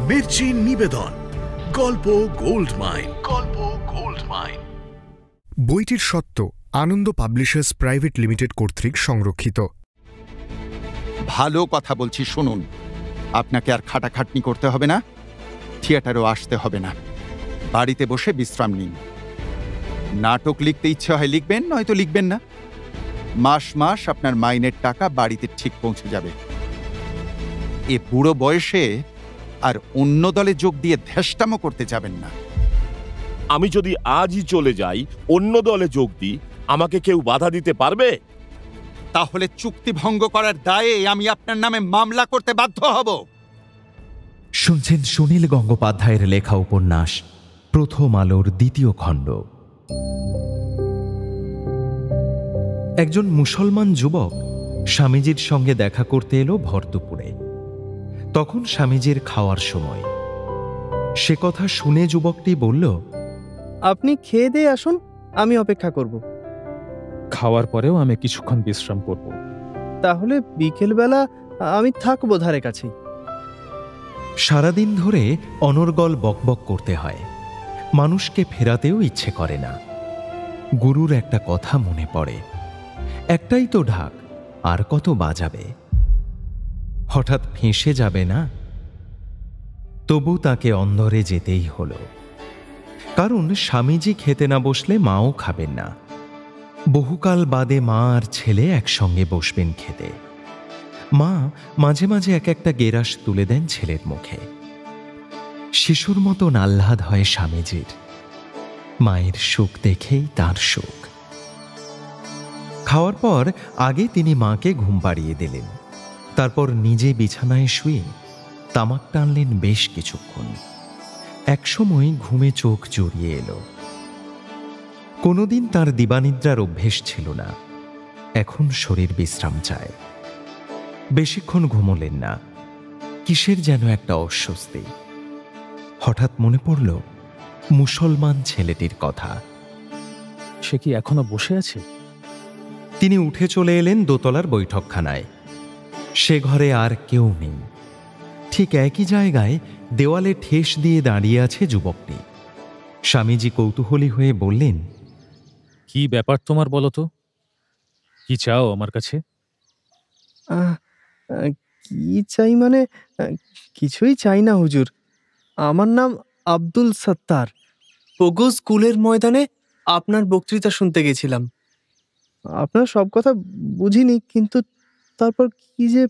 মির্চি নিবেদন গল্প gold mine. গল্প গোল্ড মাইন বইটির সত্য আনন্দ পাবলিশার্স প্রাইভেট লিমিটেড কর্তৃক সংরক্ষিত। ভালো কথা বলছি শুনুন, আপনাকে আর খাটাখাটনি করতে হবে না, থিয়েটারও আসতে হবে না, বাড়িতে বসে বিশ্রাম নিন। নাটক লিখতে ইচ্ছে হয় লিখবেন, নয়তো লিখবেন না। মাস মাস আপনার মাইনের টাকা বাড়িতে ঠিক পৌঁছে যাবে। এ বুড়ো বয়সে আর অন্য দলে যোগ দিয়ে ধ্যাসটামো করতে যাবেন না। আমি যদি আজই চলে যাই, অন্য দলে যোগ দিই, আমাকে কেউ বাধা দিতে পারবে? তাহলে চুক্তি ভঙ্গ করার দায়ে আমি আপনার নামে মামলা করতে বাধ্য হব। শুনছেন সুনীল গঙ্গোপাধ্যায়ের লেখা উপন্যাস প্রথম আলোর দ্বিতীয় খণ্ড। একজন মুসলমান যুবক স্বামীজির সঙ্গে দেখা করতে এলো ভরদুপুরে। তখন স্বামীজির খাওয়ার সময়। সে কথা শুনে যুবকটি বলল, আপনি খেয়ে দিয়ে আসুন, আমি অপেক্ষা করব। খাওয়ার পরেও আমি কিছুক্ষণ বিশ্রাম করব। তাহলে বিকেলবেলা আমি থাকবো ধারে কাছেই। সারাদিন ধরে অনর্গল বকবক করতে হয়, মানুষকে ফেরাতেও ইচ্ছে করে না। গুরুর একটা কথা মনে পড়ে, একটাই তো ঢাক, আর কত বাজাবে? হঠাৎ ফেঁসে যাবে না? তবু তাকে অন্দরে যেতেই হলো, কারণ স্বামীজি খেতে না বসলে মাও খাবেন না। বহুকাল বাদে মা আর ছেলে একসঙ্গে বসবেন খেতে। মা মাঝে মাঝে এক একটা গেরাস তুলে দেন ছেলের মুখে। শিশুর মতন আহ্লাদ হয় স্বামীজির। মায়ের সুখ দেখেই তার সুখ। খাওয়ার পর আগে তিনি মাকে ঘুম পাড়িয়ে দিলেন, তারপর নিজে বিছানায় শুয়ে তামাক টানলেন বেশ কিছুক্ষণ। একসময় ঘুমে চোখ জড়িয়ে এলো। কোনোদিন তার দিবানিদ্রার অভ্যেস ছিল না, এখন শরীর বিশ্রাম চায়। বেশিক্ষণ ঘুমোলেন না, কিসের যেন একটা অস্বস্তি। হঠাৎ মনে পড়ল মুসলমান ছেলেটির কথা। সে কি এখনো বসে আছে? তিনি উঠে চলে এলেন দোতলার বৈঠকখানায়। সে ঘরে আর কেউ নেই। ঠিক একই জায়গায় দেওয়ালে ঠেস দিয়ে দাঁড়িয়ে আছে যুবকটি। স্বামীজি কৌতূহলী হয়ে বললেন, কি ব্যাপার তোমার বলো তো? কি চাও আমার কাছে? কি চাই মানে, কিছুই চাই না হুজুর। আমার নাম আব্দুল সত্তার। পোগো স্কুলের ময়দানে আপনার বক্তৃতা শুনতে গেছিলাম। আপনার সব কথা বুঝিনি, কিন্তু তারপর কি যে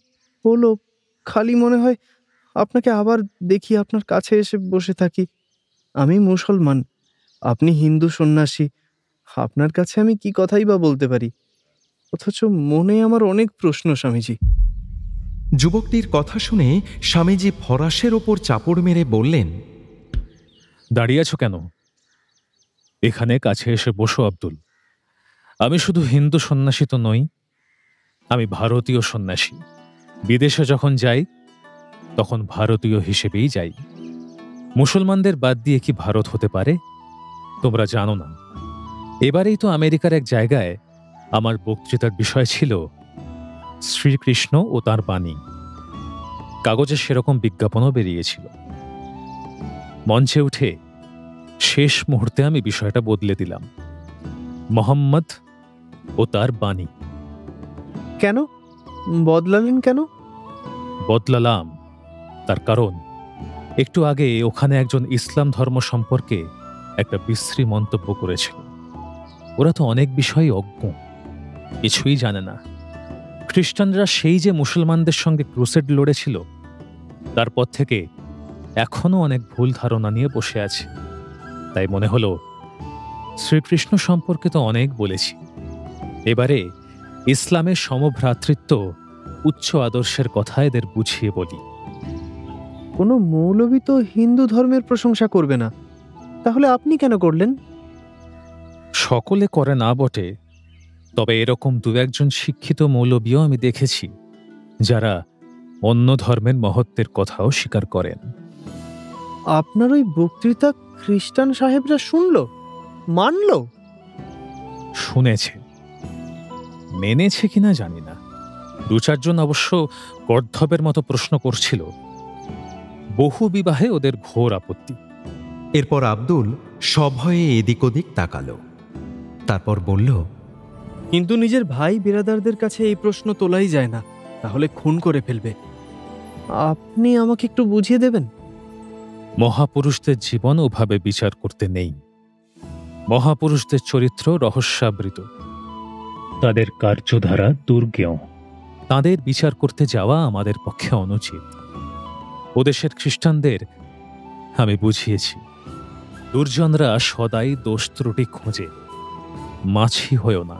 হলো, খালি মনে হয় আপনাকে আবার দেখি, আপনার কাছে এসে বসে থাকি। আমি মুসলমান, আপনি হিন্দু সন্ন্যাসী। আপনার কাছে আমি কি কথাই বা বলতে পারি? অথচ মনে আমার অনেক প্রশ্ন স্বামীজি। যুবকটির কথা শুনে স্বামীজি ফরাসের ওপর চাপড় মেরে বললেন, দাঁড়িয়ে আছো কেন? এখানে কাছে এসে বসো আব্দুল। আমি শুধু হিন্দু সন্ন্যাসী তো নই, আমি ভারতীয় সন্ন্যাসী। বিদেশে যখন যাই তখন ভারতীয় হিসেবেই যাই। মুসলমানদের বাদ দিয়ে কি ভারত হতে পারে? তোমরা জানো না। এবারেই তো আমেরিকার এক জায়গায় আমার বক্তৃতার বিষয় ছিল শ্রীকৃষ্ণ ও তাঁর বাণী। কাগজে সেরকম বিজ্ঞাপনও বেরিয়েছিল। মঞ্চে উঠে শেষ মুহূর্তে আমি বিষয়টা বদলে দিলাম, মোহাম্মদ ও তার বাণী। কেন বদলালেন? কেন বদলালাম তার কারণ, একটু আগে ওখানে একজন ইসলাম ধর্ম সম্পর্কে একটা বিশ্রী মন্তব্য করেছিল। ওরা তো অনেক বিষয়ে অজ্ঞ, কিছুই জানে না। খ্রিস্টানরা সেই যে মুসলমানদের সঙ্গে ক্রুসেড লড়েছিল, তারপর থেকে এখনো অনেক ভুল ধারণা নিয়ে বসে আছে। তাই মনে হলো শ্রীকৃষ্ণ সম্পর্কে তো অনেক বলেছি, এবারে ইসলামের সমভ্রাতৃত্ব, উচ্চ আদর্শের কথা এদের বুঝিয়ে বলি। কোনো মৌলবী তো হিন্দু ধর্মের প্রশংসা করবে না, তাহলে আপনি কেন করলেন? সকলে করে না বটে, তবে এরকম দু একজন শিক্ষিত মৌলবীও আমি দেখেছি, যারা অন্য ধর্মের মহত্বের কথাও স্বীকার করেন। আপনার ওই বক্তৃতা খ্রিস্টান সাহেবরা শুনল, মানল? শুনেছে, মেনেছে কিনা জানি না। দু চারজন অবশ্য গর্ধবের মতো প্রশ্ন করছিল। বহু বিবাহে ওদের ঘোর আপত্তি। এরপর আব্দুল সভয়ে এদিক ওদিক তাকালো, তারপর বলল, কিন্তু নিজের ভাই বিরাদারদের কাছে এই প্রশ্ন তোলাই যায় না, তাহলে খুন করে ফেলবে। আপনি আমাকে একটু বুঝিয়ে দেবেন? মহাপুরুষদের জীবন ওভাবে বিচার করতে নেই। মহাপুরুষদের চরিত্র রহস্যাবৃত, তাদের কার্যধারা দুর্জ্ঞেয়। তাদের বিচার করতে যাওয়া আমাদের পক্ষে অনুচিত। ওদেশের খ্রিস্টানদের আমি বুঝিয়েছি, দুর্জনরা সদাই দোষ ত্রুটি খোঁজে। মাছি হয়েও না,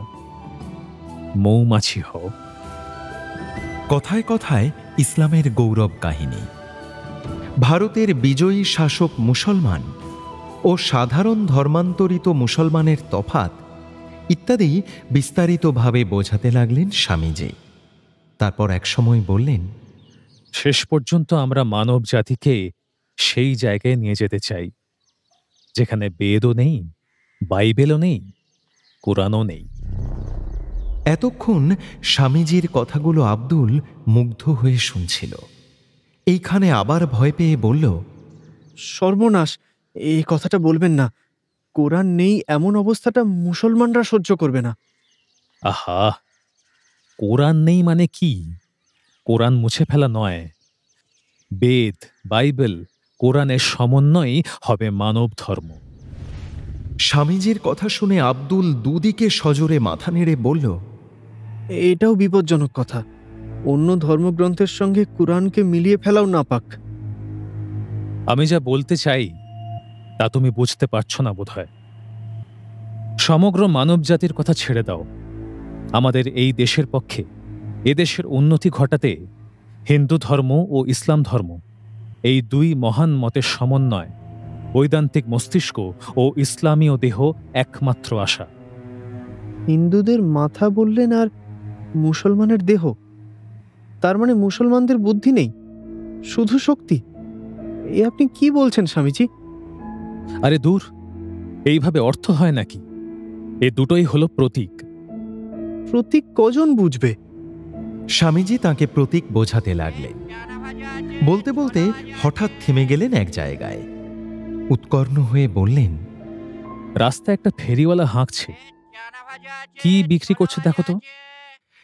মৌমাছি হও। কথায় কথায় ইসলামের গৌরব কাহিনী, ভারতের বিজয়ী শাসক মুসলমান ও সাধারণ ধর্মান্তরিত মুসলমানের তফাত ইত্যাদি বিস্তারিতভাবে বোঝাতে লাগলেন স্বামীজি। তারপর একসময় বললেন, শেষ পর্যন্ত আমরা মানব জাতিকে সেই জায়গায় নিয়ে যেতে চাই যেখানে বেদও নেই, বাইবেলও নেই, কোরআনও নেই। এতক্ষণ স্বামীজির কথাগুলো আব্দুল মুগ্ধ হয়ে শুনছিল। এইখানে আবার ভয় পেয়ে বলল, সর্বনাশ, এই কথাটা বলবেন না। কোরআন নেই এমন অবস্থাটা মুসলমানরা সহ্য করবে না। আহা, কোরআন নেই মানে কি? কোরআন মুছে ফেলা নয়। বেদ, বাইবেল, কোরআনের সমন্বয়ই হবে মানব ধর্ম। স্বামীজির কথা শুনে আব্দুল দুদিকে সজোরে মাথা নেড়ে বলল, এটাও বিপজ্জনক কথা। অন্য ধর্মগ্রন্থের সঙ্গে কোরআনকে মিলিয়ে ফেলাও নাপাক। আমি যা বলতে চাই তা তুমি বুঝতে পারছো না বোধহয়। সমগ্র মানব জাতির কথা ছেড়ে দাও। আমাদের এই দেশের পক্ষে, এদেশের উন্নতি ঘটাতে হিন্দু ধর্ম ও ইসলাম ধর্ম, এই দুই মহান মতের সমন্বয়, বৈদান্তিক মস্তিষ্ক ও ইসলামীয় দেহ একমাত্র আশা। হিন্দুদের মাথা বললেন আর মুসলমানের দেহ, তার মানে মুসলমানদের বুদ্ধি নেই, শুধু শক্তি। এ আপনি কি বলছেন স্বামীজি? আরে দূর, এইভাবে অর্থ হয় নাকি? এ দুটোই হলো প্রতীক। প্রতীক কজন বুঝবে? স্বামীজি তাকে প্রতীক বোঝাতে লাগলেন। বলতে বলতে হঠাৎ থেমে গেলেন এক জায়গায়। উৎকর্ণ হয়ে বললেন, রাস্তায় একটা ফেরিওয়ালা হাঁকছে, কি বিক্রি করছে দেখো তো।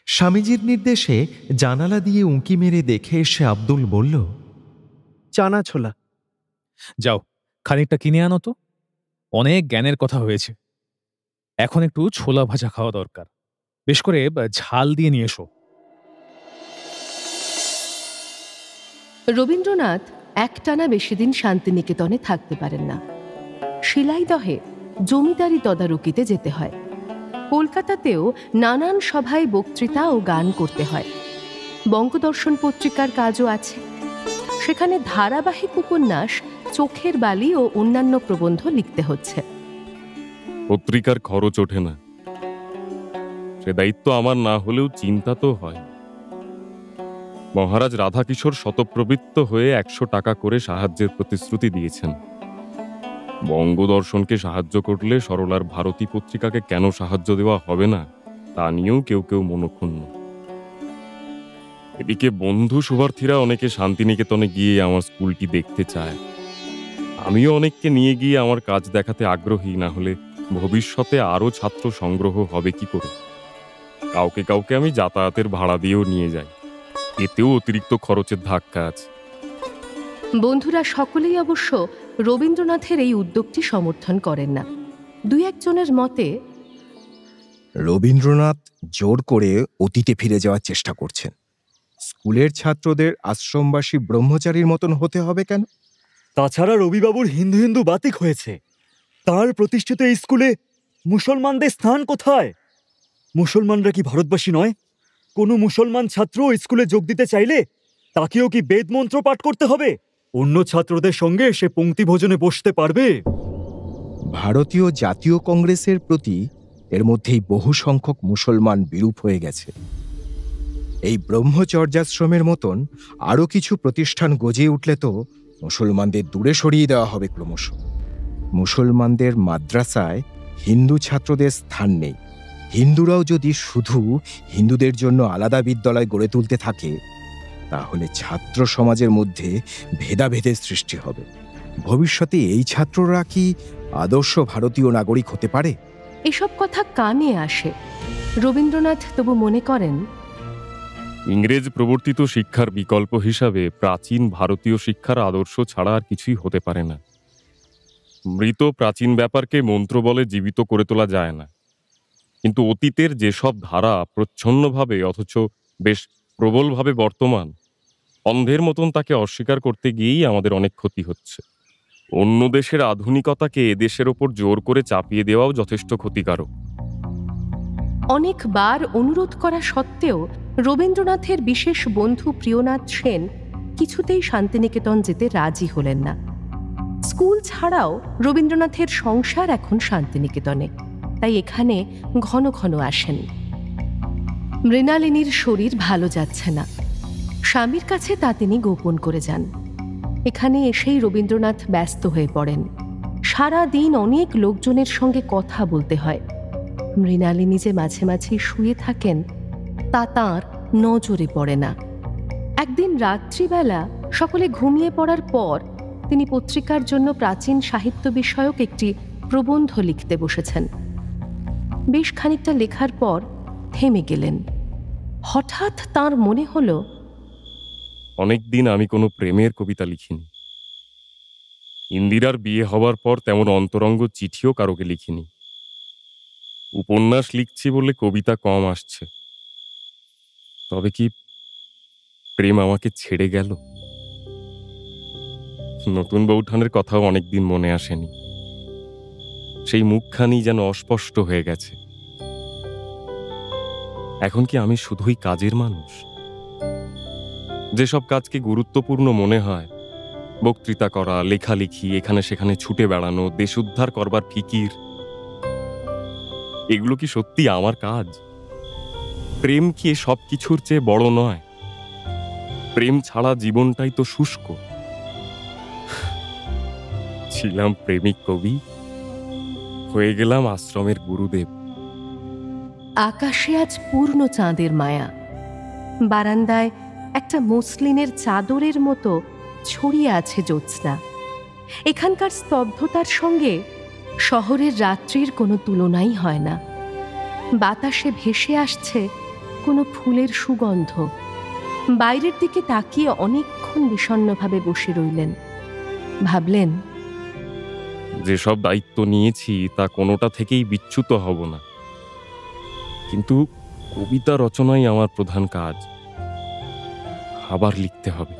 স্বামীজির নির্দেশে জানালা দিয়ে উঁকি মেরে দেখে এসে আব্দুল বলল, চানা ছোলা। যাও, খানিকটা কিনে আনো তো। অনেক জ্ঞানের কথা হয়েছে, এখন একটু ছোলা ভাজা খাওয়া দরকার। বেশ করে ঝাল দিয়ে নিয়ে এসো। রবীন্দ্রনাথ একটানা বেশি দিন শান্তিনিকেতনে থাকতে পারেন না। শিলাইদহে জমিদারি তদারকিতে যেতে হয়। কলকাতাতেও নানান সভায় বক্তৃতা ও গান করতে হয়। বঙ্গদর্শন পত্রিকার কাজও আছে। সেখানে ধারাবাহিক উপন্যাস, চোখের বালি ও অন্যান্য প্রবন্ধ লিখতে হচ্ছে। পত্রিকার খরচ ওঠে না, সে দায়িত্ব আমার না হলেও চিন্তা তো হয়। মহারাজ রাধাকিশোর শতপ্রবৃত্ত হয়ে 100 টাকা করে সাহায্যের প্রতিশ্রুতি দিয়েছেন। বঙ্গদর্শনকে সাহায্য করলে সরলার ভারতী পত্রিকাকে কেন সাহায্য দেওয়া হবে না, তা নিয়েও কেউ কেউ মনক্ষুণ্ণ। এদিকে বন্ধু শুভার্থীরা অনেকে শান্তিনিকেতনে গিয়ে আমার স্কুলটি দেখতে চায়। আমিও অনেককে নিয়ে গিয়ে আমার কাজ দেখাতে আগ্রহী, না হলে ভবিষ্যতে আরো ছাত্র সংগ্রহ হবে কি করে। কাউকে কাউকে আমি যাতায়াতের ভাড়া দিয়েও নিয়ে যাই, এতেও অতিরিক্ত খরচের ধাক্কা আছে। বন্ধুরা সকলেই অবশ্য রবীন্দ্রনাথের এই উদ্যোগটি সমর্থন করেন না। দুই একজনের মতে, রবীন্দ্রনাথ জোর করে অতীতে ফিরে যাওয়ার চেষ্টা করছেন। স্কুলের ছাত্রদের আশ্রমবাসী ব্রহ্মচারীর মতন হতে হবে কেন? তাছাড়া রবিবাবুর হিন্দু হিন্দু বাতিক হয়েছে। তার প্রতিষ্ঠিত এই স্কুলে মুসলমানদের স্থান কোথায়? মুসলমানরা কি ভারতবাসী নয়? কোনো মুসলমান ছাত্র স্কুলে যোগ দিতে চাইলে তাকেও কি বেদ মন্ত্র পাঠ করতে হবে? অন্য ছাত্রদের সঙ্গে সে পংক্তি ভোজনে বসতে পারবে? ভারতীয় জাতীয় কংগ্রেসের প্রতি এর মধ্যেই বহু সংখ্যক মুসলমান বিরূপ হয়ে গেছে। এই ব্রহ্মচর্যাশ্রমের মতন আরো কিছু প্রতিষ্ঠান গজিয়ে উঠলে তো মুসলমানদের দূরে সরিয়ে দেওয়া হবে ক্রমশ। মুসলমানদের মাদ্রাসায় হিন্দু ছাত্রদের স্থান নেই। হিন্দুরাও যদি শুধু হিন্দুদের জন্য আলাদা বিদ্যালয় গড়ে তুলতে থাকে, তাহলে ছাত্র সমাজের মধ্যে ভেদাভেদের সৃষ্টি হবে। ভবিষ্যতে এই ছাত্ররা কি আদর্শ ভারতীয় নাগরিক হতে পারে? এসব কথা কানে আসে। রবীন্দ্রনাথ তবু মনে করেন, ইংরেজ প্রবর্তিত শিক্ষার বিকল্প হিসাবে প্রাচীন ভারতীয় শিক্ষার আদর্শ ছাড়া আর কিছুই হতে পারে না। মৃত প্রাচীন ব্যাপারকে মন্ত্র বলে জীবিত করে তোলা যায় না, কিন্তু অতীতের যেসব ধারা প্রচ্ছন্নভাবে অথচ বেশ প্রবলভাবে বর্তমান, অন্ধের মতন তাকে অস্বীকার করতে গিয়েই আমাদের অনেক ক্ষতি হচ্ছে। অন্য দেশের আধুনিকতাকে এদেশের ওপর জোর করে চাপিয়ে দেওয়াও যথেষ্ট ক্ষতিকারক। অনেকবার অনুরোধ করা সত্ত্বেও রবীন্দ্রনাথের বিশেষ বন্ধু প্রিয়নাথ সেন কিছুতেই শান্তিনিকেতন যেতে রাজি হলেন না। স্কুল ছাড়াও রবীন্দ্রনাথের সংসার এখন শান্তিনিকেতনে, তাই এখানে ঘন ঘন আসেন। মৃণালিনীর শরীর ভালো যাচ্ছে না, স্বামীর কাছে তা তিনি গোপন করে যান। এখানে এসেই রবীন্দ্রনাথ ব্যস্ত হয়ে পড়েন। সারা দিন অনেক লোকজনের সঙ্গে কথা বলতে হয়। মৃণালিনী যে মাঝে মাঝে শুয়ে থাকেন তা তাঁর নজরে পড়ে না। একদিন রাত্রিবেলা সকলে ঘুমিয়ে পড়ার পর তিনি পত্রিকার জন্য প্রাচীন সাহিত্য বিষয়ক একটি প্রবন্ধ লিখতে বসেছেন। বেশ খানিকটা লেখার পর থেমে গেলেন। হঠাৎ তাঁর মনে হলো, অনেকদিন আমি কোনো প্রেমের কবিতা লিখিনি। ইন্দিরার বিয়ে হওয়ার পর তেমন অন্তরঙ্গ চিঠিও কারোকে লিখিনি। উপন্যাস লিখছি বলে কবিতা কম আসছে। তবে কি প্রেম আমাকে ছেড়ে গেল? নতুন বৌঠানের কথাও অনেকদিন মনে আসেনি। সেই মুখখানি যেন অস্পষ্ট হয়ে গেছে। এখন কি আমি শুধুই কাজের মানুষ? যেসব কাজকে গুরুত্বপূর্ণ মনে হয়, বক্তৃতা করা, লেখালেখি, এখানে সেখানে ছুটে বেড়ানো, দেশ উদ্ধার করবার ফিকির, এগুলো কি সত্যি আমার কাজ? প্রেম কি সব কিছুর চেয়ে বড় নয়? প্রেম ছাড়া জীবনটাই তো শুষ্ক। ছিলাম প্রেমিক কবি, হয়ে গেলাম আশ্রমের গুরুদেব। আকাশে আজ পূর্ণ চাঁদের মায়া। বারান্দায় একটা মসলিনের চাদরের মতো ছড়িয়ে আছে জ্যোৎস্না। এখানকার স্তব্ধতার সঙ্গে শহরের রাত্রির কোনো তুলনাই হয় না। বাতাসে ভেসে আসছে কোনো ফুলের সুগন্ধ। বাইরের দিকে তাকিয়ে অনেকক্ষণ বিষণ্ণভাবে বসে রইলেন। ভাবলেন, যেসব দায়িত্ব নিয়েছি তা কোনোটা থেকেই বিচ্যুত হব না, কিন্তু কবিতা রচনাই আমার প্রধান কাজ। আবার লিখতে হবে।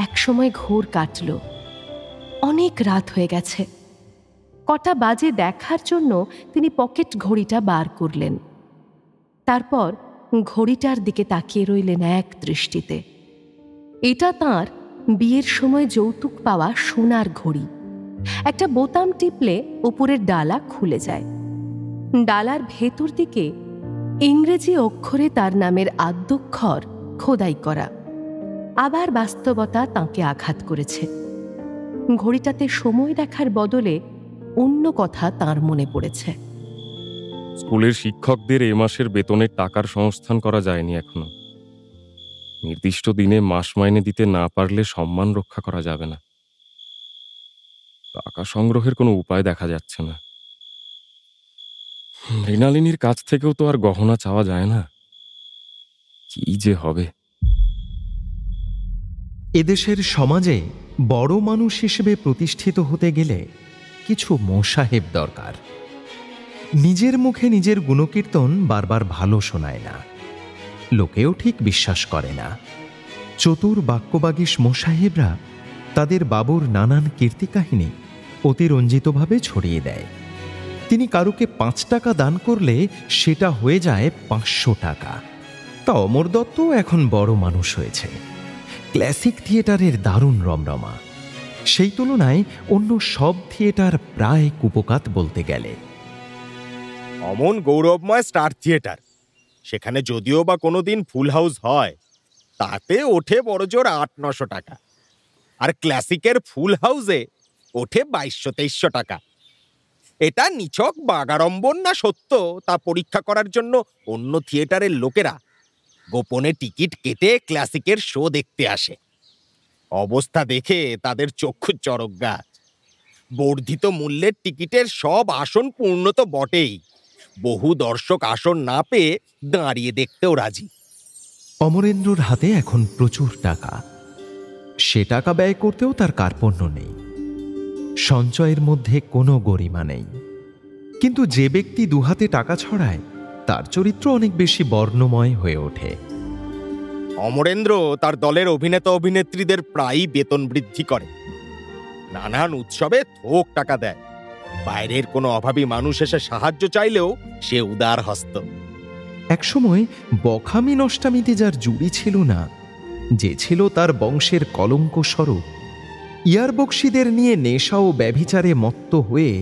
একসময় ঘোর কাটল। অনেক রাত হয়ে গেছে। কটা বাজে দেখার জন্য তিনি পকেট ঘড়িটা বার করলেন। তারপর ঘড়িটার দিকে তাকিয়ে রইলেন এক দৃষ্টিতে। এটা তাঁর বিয়ের সময় যৌতুক পাওয়া সোনার ঘড়ি। একটা বোতাম টিপলে উপরের ডালা খুলে যায়। ডালার ভেতর দিকে ইংরেজি অক্ষরে তার নামের আদ্যক্ষর খোদাই করা। আবার বাস্তবতা তাঁকে আঘাত করেছে। ঘড়িটাতে সময় দেখার বদলে অন্য কথা তাঁর মনে পড়েছে। স্কুলের শিক্ষকদের এ মাসের বেতনের টাকার সংস্থান করা যায়নি এখনো। নির্দিষ্ট দিনে মাস মাইনে দিতে না পারলে সম্মান রক্ষা করা যাবে না। টাকা সংগ্রহের কোনো উপায় দেখা যাচ্ছে না। মৃণালিনীর কাছ থেকেও তো আর গহনা চাওয়া যায় না। কি যে হবে। এদেশের সমাজে বড় মানুষ হিসেবে প্রতিষ্ঠিত হতে গেলে কিছু মোসাহেব দরকার। নিজের মুখে নিজের গুণকীর্তন বারবার ভালো শোনায় না, লোকেও ঠিক বিশ্বাস করে না। চতুর বাক্যবাগীশ মোসাহেবরা তাদের বাবুর নানান কীর্তিকাহিনী অতিরঞ্জিতভাবে ছড়িয়ে দেয়। তিনি কারুকে 5 টাকা দান করলে সেটা হয়ে যায় 500 টাকা। তা অমর দত্ত এখন বড় মানুষ হয়েছে, ক্লাসিক থিয়েটারের দারুণ রমরমা। সেই তুলনায় অন্য সব থিয়েটার প্রায় কুপোকাত বলতে গেলে। অমন গৌরবময় স্টার থিয়েটার, সেখানে যদিও বা কোনোদিন ফুল হাউস হয়, তাতে ওঠে বড়জোর 800-900 টাকা। আর ক্লাসিকের ফুল হাউসে ওঠে 2200-2300 টাকা। এটা নিছক বাগাড়ম্বর না সত্য তা পরীক্ষা করার জন্য অন্য থিয়েটারের লোকেরা গোপনে টিকিট কেটে ক্লাসিকের শো দেখতে আসে। অবস্থা দেখে তাদের চক্ষু চড়ক গাছ। বর্ধিত মূল্যের টিকিটের সব আসন পূর্ণ তো বটেই, বহু দর্শক আসন না পেয়ে দাঁড়িয়ে দেখতেও রাজি। অমরেন্দ্রর হাতে এখন প্রচুর টাকা, সে টাকা ব্যয় করতেও তার কার্পণ্য নেই। সঞ্চয়ের মধ্যে কোনো গরিমা নেই। কিন্তু যে ব্যক্তি দুহাতে টাকা ছড়ায় তার চরিত্র অনেক বেশি বর্ণময় হয়ে ওঠে। অমরেন্দ্র তার দলের অভিনেতা অভিনেত্রীদের প্রায়ই বেতন বৃদ্ধি করে, নানান উৎসবে থোক টাকা দেয়। বাইরের কোনো অভাবী মানুষ এসে সাহায্য চাইলেও সে উদার হস্ত। একসময় বখামি নষ্টামিতে যার জুড়ি ছিল না, যে ছিল তার বংশের কলঙ্ক স্বরূপ, ইয়ারবক্সীদের নিয়ে নেশা ও ব্যভিচারে মত্ত হয়ে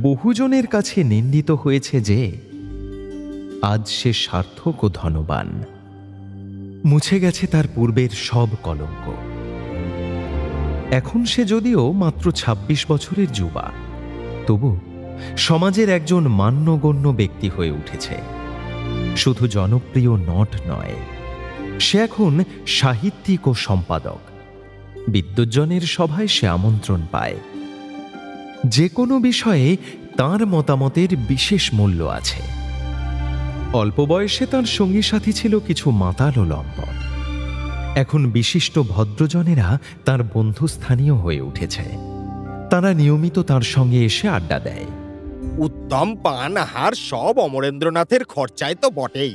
বহুজনের কাছে নিন্দিত হয়েছে, যে আজ সে সার্থক ও ধনবান। মুছে গেছে তার পূর্বের সব কলঙ্ক। এখন সে যদিও মাত্র ২৬ বছরের যুবা, তবু সমাজের একজন মান্যগণ্য ব্যক্তি হয়ে উঠেছে। শুধু জনপ্রিয় নট নয়, সে এখন সাহিত্যিক ও সম্পাদক। বিদ্বজ্জনের সভায় সে আমন্ত্রণ পায়। যে কোনো বিষয়ে তার মতামতের বিশেষ মূল্য আছে। অল্প বয়সে তার সঙ্গী সাথী ছিল কিছু মাতাল ও লম্পট। এখন বিশিষ্ট ভদ্রজনেরা তার বন্ধুস্থানীয় হয়ে উঠেছে। তারা নিয়মিত তার সঙ্গে এসে আড্ডা দেয়। উত্তম পান আহার সব অমরেন্দ্রনাথের খরচায় তো বটেই,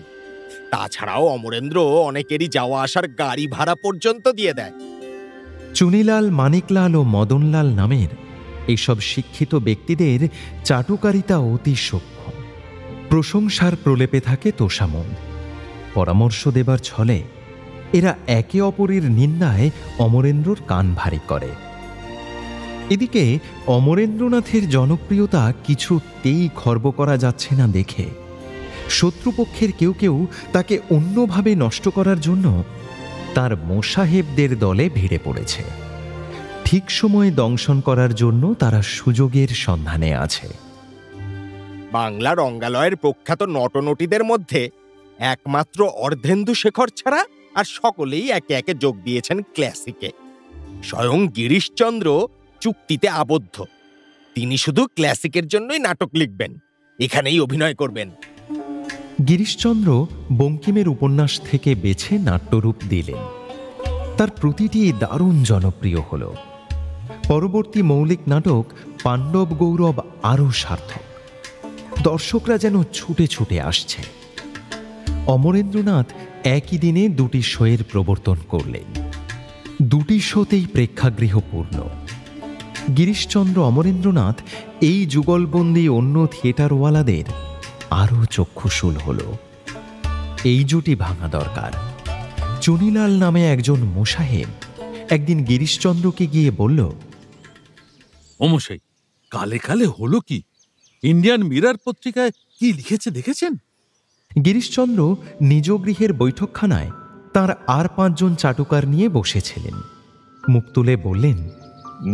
তাছাড়াও অমরেন্দ্র অনেকেরই যাওয়া আসার গাড়ি ভাড়া পর্যন্ত দিয়ে দেয়। চুনিলাল, মানিকলাল ও মদনলাল নামের এইসব শিক্ষিত ব্যক্তিদের চাটুকারিতা অতি সূক্ষ্ম। প্রশংসার প্রলেপে থাকে তোষামোদ। পরামর্শ দেবার ছলে এরা একে অপরের নিন্দায় অমরেন্দ্রর কান ভারী করে। এদিকে অমরেন্দ্রনাথের জনপ্রিয়তা কিছুতেই খর্ব করা যাচ্ছে না দেখে শত্রুপক্ষের কেউ কেউ তাকে অন্যভাবে নষ্ট করার জন্য তার মোসাহেবদের দলে ভিড়ে পড়েছে। ঠিক সময়ে দংশন করার জন্য তারা সুযোগের সন্ধানে আছে। বাংলা রঙ্গালয়ের প্রখ্যাত নটনটীদের মধ্যে একমাত্র অর্ধেন্দু শেখর ছাড়া আর সকলেই একে একে যোগ দিয়েছেন ক্লাসিকে। স্বয়ং গিরিশচন্দ্র চুক্তিতে আবদ্ধ, তিনি শুধু ক্লাসিকের জন্যই নাটক লিখবেন, এখানেই অভিনয় করবেন। গিরিশচন্দ্র বঙ্কিমের উপন্যাস থেকে বেছে নাট্যরূপ দিলেন। তার প্রতিটি দারুণ জনপ্রিয় হল। পরবর্তী মৌলিক নাটক পাণ্ডব গৌরব আরও সার্থক। দর্শকরা যেন ছুটে ছুটে আসছে। অমরেন্দ্রনাথ একই দিনে দুটি শোয়ের প্রবর্তন করলেন। দুটি শোতেই প্রেক্ষাগৃহ পূর্ণ। গিরিশচন্দ্র অমরেন্দ্রনাথ এই যুগলবন্দি অন্য থিয়েটারওয়ালাদের আরও চক্ষুশূল হল। এই জুটি ভাঙা দরকার। চুনিলাল নামে একজন মোসাহেব একদিন গিরিশচন্দ্রকে গিয়ে বলল, অমশাই, কালে কালে হলো কি? ইন্ডিয়ান মিরর পত্রিকায় কি লিখেছে দেখেছেন? গিরিশচন্দ্র নিজ গৃহের বৈঠকখানায় তার আর 5 জন চাটুকার নিয়ে বসেছিলেন। মুখ তুলে বললেন,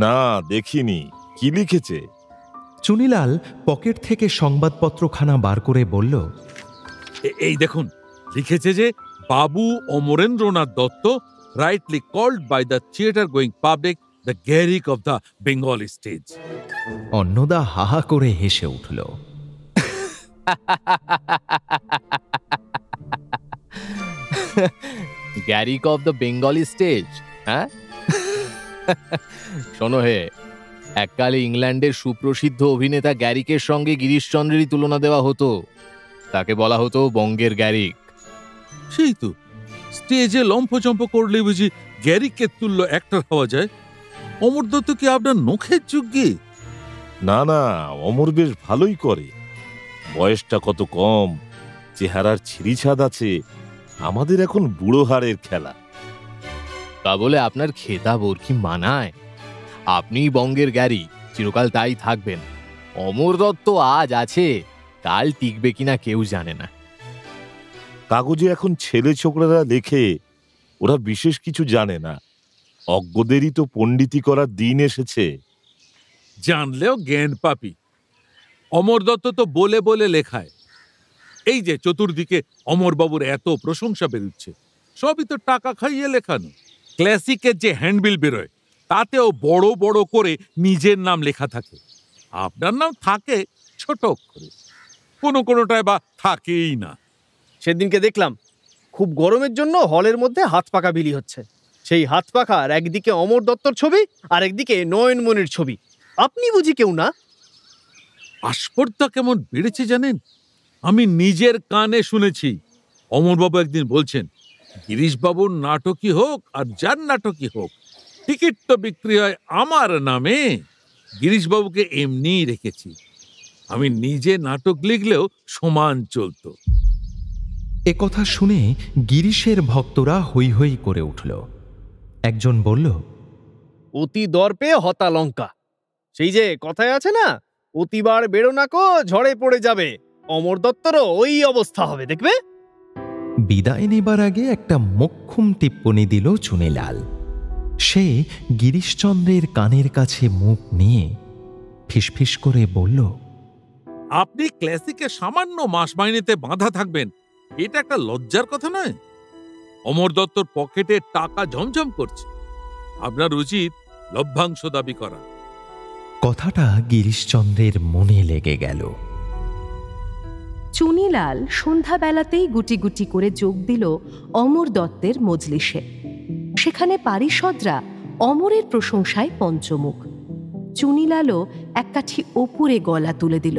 না, দেখিনি। কি লিখেছে? চুনিলাল পকেট থেকে সংবাদপত্রখানা বার করে বলল, এই দেখুন, লিখেছে যে বাবু Amarendranath Dutta, rightly called by the theatre going public the Garrick of the Bengal stage. Annada হাহা করে হেসে উঠল। Garrick of the Bengali stage? হ্যাঁ, শোনো হে, এককালে ইংল্যান্ডের সুপ্রসিদ্ধ অভিনেতা গ্যারিকের সঙ্গে গিরিশচন্দ্রেরই তুলনা দেওয়া হতো। তাকে বলা হতো বঙ্গের গ্যারিক। সেই তো, স্টেজে লম্ফচম্প করলে বুঝি গ্যারিকের তুল্য অ্যাক্টর হওয়া যায়? অমর দত্ত কি আপনার নখের যোগ্যে? না না, অমর বেশ ভালোই করে। বয়সটা কত কম, চেহারার ছিঁড়িছাদ আছে। আমাদের এখন বুড়ো হাড়ের খেলা। তা বলে আপনার খেতাব ওর কি মানায়? আপনিই বঙ্গের গ্যারি, চিরকাল তাই থাকবেন। অমর দত্ত আজ আছে, কাল টিকবে কিনা কেউ জানে না। কাগজে এখন ছেলে ছোকরারা লেখে, ওরা বিশেষ কিছু জানে না। অজ্ঞদেরই তো পণ্ডিতি করার দিন এসেছে। জানলেও জ্ঞান পাপি। অমর দত্ত তো বলে বলে লেখায়। এই যে চতুর্দিকে অমরবাবুর এত প্রশংসা বেরুচ্ছে, সবই তো টাকা খাইয়ে লেখানো। ক্লাসিকের যে হ্যান্ডবিল বেরোয় তাতেও বড় বড় করে নিজের নাম লেখা থাকে, আপনার নাম থাকে ছোট অক্ষরে, কোনোটায় বা থাকেই না। সেদিনকে দেখলাম খুব গরমের জন্য হলের মধ্যে হাত পাখা বিলি হচ্ছে। সেই হাত পাখার একদিকে অমর দত্তর ছবি আর একদিকে নয়নমণির ছবি। আপনি বুঝি কেউ না? আস্পর্ধা কেমন বেড়েছে জানেন? আমি নিজের কানে শুনেছি। অমরবাবু একদিন বলছেন, গিরিশবাবুর নাটকই হোক আর যার নাটকই হোক, টিকিট তো বিক্রি হয় আমার নামে। গিরিশবাবুকে এমনিই রেখেছি, আমি নিজে নাটক লিখলেও সমান চলতো। একথা শুনে গিরিশের ভক্তরা হৈ হৈ করে উঠল। একজন বলল, অতি দর্পে হতা লঙ্কা। সেই যে কথায় আছে না, অতিবার বেরো না কো ঝড়ে পড়ে যাবে। অমর দত্তরও ওই অবস্থা হবে, দেখবে। বিদায় নেবার আগে একটা মোক্ষম টিপ্পনি দিল চুনিলাল। সে গিরিশচন্দ্রের কানের কাছে মুখ নিয়ে ফিসফিস করে বলল, আপনি ক্লাসিকে সামান্য মাস মাইনেতে বাঁধা থাকবেন, এটা একটা লজ্জার কথা নয়? অমর দত্তর পকেটে টাকা ঝমঝম করছে, আপনার উচিত লভ্যাংশ দাবি করা। কথাটা গিরিশচন্দ্রের মনে লেগে গেল। চুনিলাল সন্ধ্যাবেলাতেই গুটি গুটি করে যোগ দিল অমর দত্তের মজলিসে। সেখানে পারিষদরা অমরের প্রশংসায় পঞ্চমুখ। চুনিলালও এক কাঠি ওপরে গলা তুলে দিল।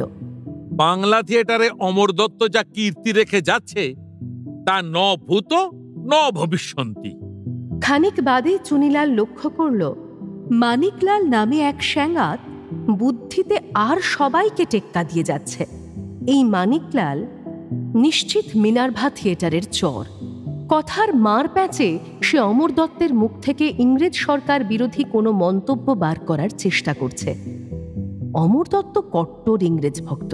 বাংলা থিয়েটারে অমর দত্ত যা কীর্তি রেখে যাচ্ছে তা ন ভূত ন ভবিষ্যন্তি। খানিক বাদে চুনিলাল লক্ষ্য করল, মানিকলাল নামে এক শ্যাঙাত বুদ্ধিতে আর সবাইকে টেক্কা দিয়ে যাচ্ছে। এই মানিকলাল নিশ্চিত মিনার্ভা থিয়েটারের চর। কথার মার প্যাঁচে সে অমর দত্তের মুখ থেকে ইংরেজ সরকার বিরোধী কোনো মন্তব্য বার করার চেষ্টা করছে। অমর দত্ত কট্টর ইংরেজ ভক্ত।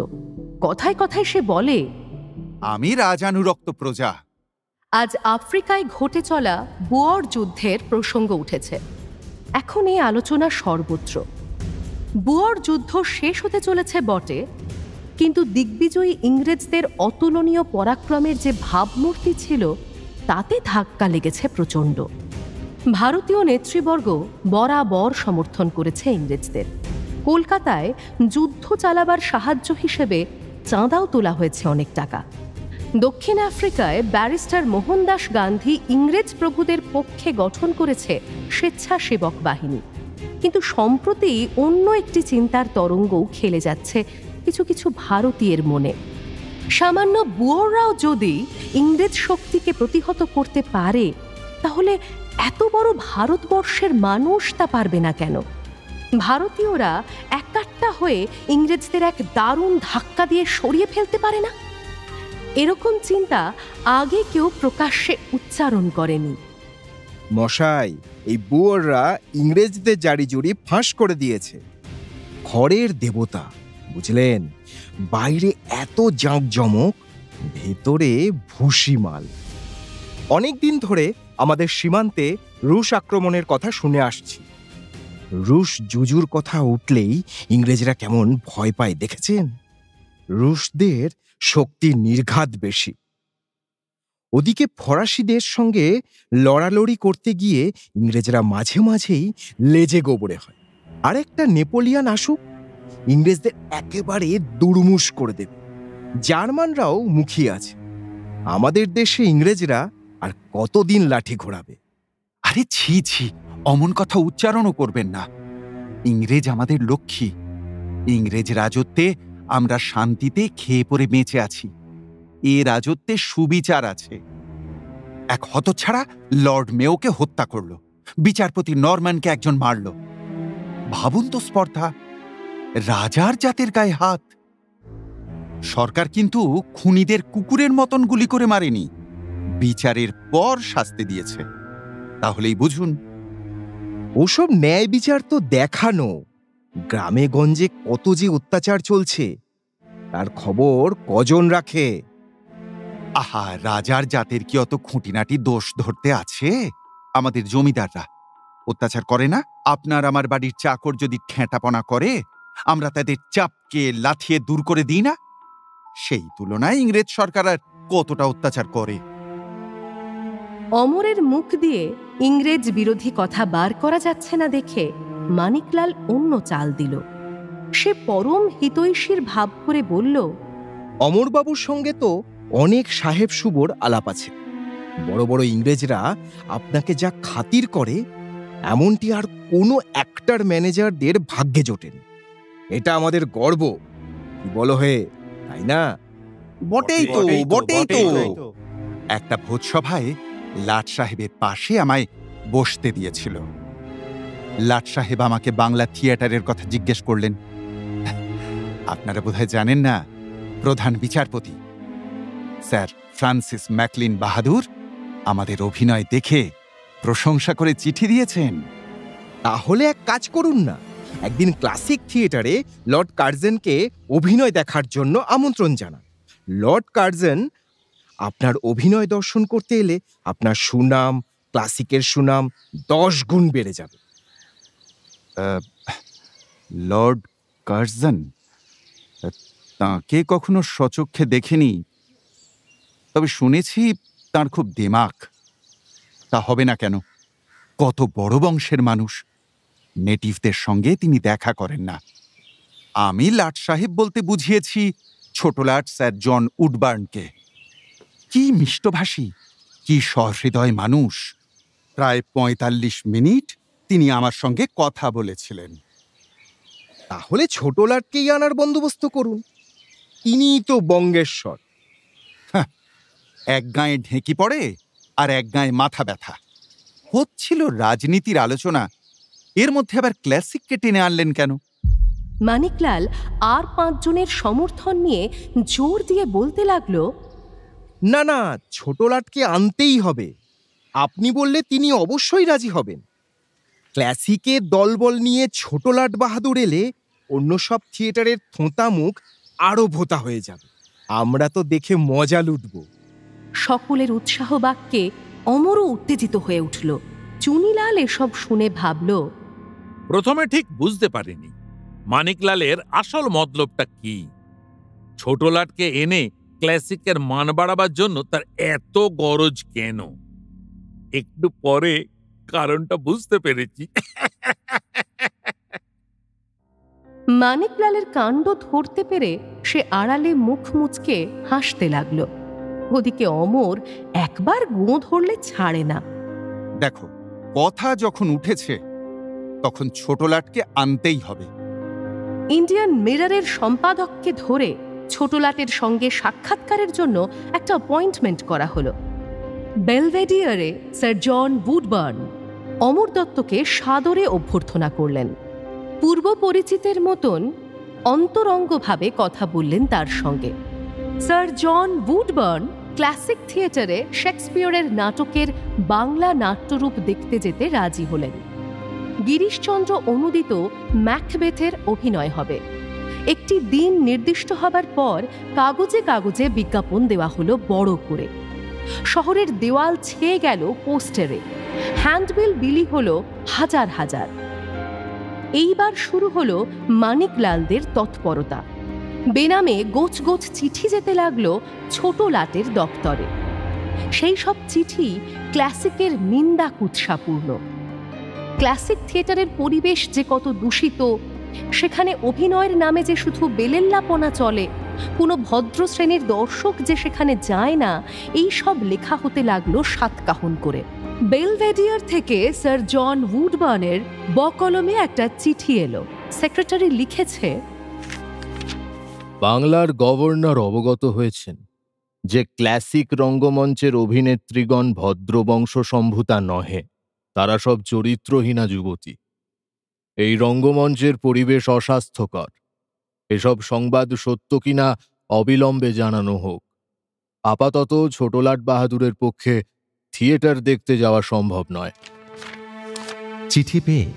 কথায় কথায় সে বলে, আমি রাজানুরক্ত প্রজা। আজ আফ্রিকায় ঘটে চলা বুয়র যুদ্ধের প্রসঙ্গ উঠেছে। এখন এই আলোচনা সর্বত্র। বুয়র যুদ্ধ শেষ হতে চলেছে বটে, কিন্তু দিগ্বিজয়ী ইংরেজদের অতুলনীয় পরাক্রমের যে ভাবমূর্তি ছিল তাতে ধাক্কা লেগেছে প্রচণ্ড। ভারতীয় নেতৃবর্গ বরাবর সমর্থন করেছে ইংরেজদের। কলকাতায় যুদ্ধ চালাবার সাহায্য হিসেবে চাঁদাও তোলা হয়েছে অনেক টাকা। দক্ষিণ আফ্রিকায় ব্যারিস্টার মোহনদাস গান্ধী ইংরেজ প্রভুদের পক্ষে গঠন করেছে স্বেচ্ছাসেবক বাহিনী। কিন্তু সম্প্রতি অন্য একটি চিন্তার তরঙ্গও খেলে যাচ্ছে কিছু কিছু ভারতীয়ের মনে। সামান্য বুয়ররাও যদি ইংরেজ শক্তিকে প্রতিহত করতে পারে, তাহলে এত বড় ভারতবর্ষের মানুষ তা পারবে না কেন? ভারতীয়রা একাট্টা হয়ে ইংরেজদের এক দারুণ ধাক্কা দিয়ে সরিয়ে ফেলতে পারে না? এরকম চিন্তা আগে কেউ প্রকাশ্যে উচ্চারণ করেনি। মশাই, এই বুয়ররা ইংরেজদের জারিজুরি ফাঁস করে দিয়েছে। খড়ের দেবতা, বুঝলেন? বাইরে এত জাঁকজমক, ভেতরে ভুসিমাল। অনেকদিন ধরে আমাদের সীমান্তে রুশ আক্রমণের কথা শুনে আসছি। রুশ জুজুর কথা উঠলেই ইংরেজরা কেমন ভয় পায় দেখেছেন? রুশদের শক্তি নির্ঘাত বেশি। ওদিকে ফরাসিদের সঙ্গে লড়ালড়ি করতে গিয়ে ইংরেজরা মাঝে মাঝেই লেজে গোবরে হয়। আরেকটা নেপোলিয়ান আসুক, ইংরেজদের একেবারে দুর্মুষ করে দেবে। জার্মানরাও মুখিয়ে আছে। আমাদের দেশে ইংরেজরা আর কতদিন লাঠি ঘোরাবে? আরে ছি ছি, অমন কথা উচ্চারণও করবেন না। ইংরেজ আমাদের লক্ষ্মী। ইংরেজ রাজত্বে আমরা শান্তিতে খেয়ে পরে বেঁচে আছি। এ রাজত্বে সুবিচার আছে। এক হতচ্ছাড়া লর্ড মেয়োকে হত্যা করল, বিচারপতি নরম্যানকে একজন মারল। ভাবুন তো স্পর্ধা, রাজার জাতের গায়ে হাত। সরকার কিন্তু খুনিদের কুকুরের মতন গুলি করে মারেনি, বিচারের পর শাস্তি দিয়েছে। তাহলেই বুঝুন। ওসব ন্যায় বিচার তো দেখানো। গ্রামে গঞ্জে কত যে অত্যাচার চলছে তার খবর কজন রাখে? আহা, রাজার জাতের কি অত খুঁটিনাটি দোষ ধরতে আছে? আমাদের জমিদাররা অত্যাচার করে না? আপনার আমার বাড়ির চাকর যদি ঠেঁটাপনা করে, আমরা তাদের চাপকে লাথিয়ে দূর করে দিই না? সেই তুলনায় ইংরেজ সরকার আর কতটা অত্যাচার করে? অমরের মুখ দিয়ে ইংরেজ বিরোধী কথা বার করা যাচ্ছে না দেখে মানিকলাল অন্য চাল দিল। সে পরম হিতৈষীর ভাব করে বলল, অমরবাবুর সঙ্গে তো অনেক সাহেব সুবোর আলাপ আছে। বড় বড় ইংরেজরা আপনাকে যা খাতির করে এমনটি আর কোনো অ্যাক্টর ম্যানেজারদের ভাগ্যে জোটেন। এটা আমাদের গর্ব, কি বলো হে, তাই না? বটেই তো, বটেই তো। একটা ভোজসভায় লাট সাহেবের পাশে আমায় বসতে দিয়েছিল। লাট সাহেব আমাকে বাংলা থিয়েটারের কথা জিজ্ঞেস করলেন। আপনারা বোধহয় জানেন না, প্রধান বিচারপতি স্যার ফ্রান্সিস ম্যাকলিন বাহাদুর আমাদের অভিনয় দেখে প্রশংসা করে চিঠি দিয়েছেন। তাহলে এক কাজ করুন না, একদিন ক্লাসিক থিয়েটারে লর্ড কার্জেনকে অভিনয় দেখার জন্য আমন্ত্রণ জানান। লর্ড কার্জন আপনার অভিনয় দর্শন করতে এলে আপনার সুনাম, ক্লাসিকের সুনাম 10 গুণ বেড়ে যাবে। Lord Curzon? তাঁকে কখনো সচক্ষে দেখেনি, তবে শুনেছি তাঁর খুব দিমাগ। তা হবে না কেন? কত বড় বংশের মানুষ, নেটিভদের সঙ্গে তিনি দেখা করেন না। আমি লাট সাহেব বলতে বুঝিয়েছি ছোট লাট স্যার জন উডবার্নকে। কি মিষ্টভাষী, কি সহৃদয় মানুষ। প্রায় 45 মিনিট তিনি আমার সঙ্গে কথা বলেছিলেন। তাহলে ছোট লাটকেই আনার বন্দোবস্ত করুন, তিনিই তো বঙ্গেশ্বর। এক গায়ে ঢেঁকি পড়ে আর এক গায়ে মাথা ব্যথা। হচ্ছিল রাজনীতির আলোচনা, এর মধ্যে আবার ক্লাসিককে টেনে আনলেন কেন? মানিকলাল আর 5 জনের সমর্থন নিয়ে জোর দিয়ে বলতে লাগলো, না না, ছোট লাটকে আনতেই হবে। আপনি বললে তিনি অবশ্যই রাজি হবেন। ক্লাসিকের দলবল নিয়ে ছোট লাট বাহাদুর এলে অন্য সব থিয়েটারের থোঁতা মুখ আরো ভোতা হয়ে যাবে। আমরা তো দেখে মজা লুটব। সকলের উৎসাহ বাক্যে অমরও উত্তেজিত হয়ে উঠল। চুনিলাল এসব শুনে ভাবল, প্রথমে ঠিক বুঝতে পারিনি মানিকলালের আসল মতলবটা কি। ছোট লাটকে এনে ক্লাসিকের মান বাড়াবার জন্য তার এত গরজ কেন? একটু পরে কারণটা বুঝতে পেরেছি। মানিকলালের কাণ্ড ধরতে পেরে সে আড়ালে মুখ মুচকে হাসতে লাগল। ওদিকে অমর একবার গো ধরলে ছাড়ে না। দেখো, কথা যখন উঠেছে তখন ছোট লাটকে আনতেই হবে। ইন্ডিয়ান মিররের সম্পাদককে ধরে ছোট লাটের সঙ্গে সাক্ষাৎকারের জন্য একটা অ্যাপয়েন্টমেন্ট করা হলো। বেলভেডিয়ারে স্যার জন উডবার্ন অমর দত্তকে সাদরে অভ্যর্থনা করলেন। পূর্ব পরিচিতের মতন অন্তরঙ্গভাবে কথা বললেন তার সঙ্গে। স্যার জন উডবার্ন ক্লাসিক থিয়েটারে শেক্সপিয়রের নাটকের বাংলা নাট্যরূপ দেখতে যেতে রাজি হলেন। গিরিশচন্দ্র অনুদিত ম্যাকবেথের অভিনয় হবে। একটি দিন নির্দিষ্ট হবার পর কাগজে কাগজে বিজ্ঞাপন দেওয়া হলো বড় করে। শহরের দেওয়াল ছেয়ে গেল পোস্টারে, হ্যান্ডবিল বিলি হলো হাজার হাজার। এইবার শুরু হলো মানিকলালদের তৎপরতা। বেনামে গোছ গোছ চিঠি যেতে লাগলো ছোট লাটের দপ্তরে। সেই সব চিঠি ক্লাসিকের নিন্দা কুৎসাপূর্ণ। ক্লাসিক থিয়েটারের পরিবেশ যে কত দূষিত, সেখানে অভিনয়ের নামে যে শুধু বেলেল্লাপনা চলে, কোনো ভদ্র শ্রেণীর দর্শক যে সেখানে যায় না, এই সব লেখা হতে লাগলো সাতকাহন করে। বেলভেডিয়ার থেকে স্যার জন উডবার্নের বকলমে একটা চিঠি এলো। সেক্রেটারি লিখেছে, বাংলার গভর্নর অবগত হয়েছেন যে ক্লাসিক রঙ্গমঞ্চের অভিনেত্রীগণ ভদ্রবংশ সম্ভূতা নহে, তারা সব চরিত্রহীনা যুবতী। এই রঙ্গমঞ্চের পরিবেশ অস্বাস্থ্যকর। এসব সংবাদ সত্য কিনা অবিলম্বে জানানো হোক। আপাতত ছোট লাট বাহাদুরের পক্ষে থিয়েটার দেখতে যাওয়া সম্ভব নয়। চিঠি পেয়ে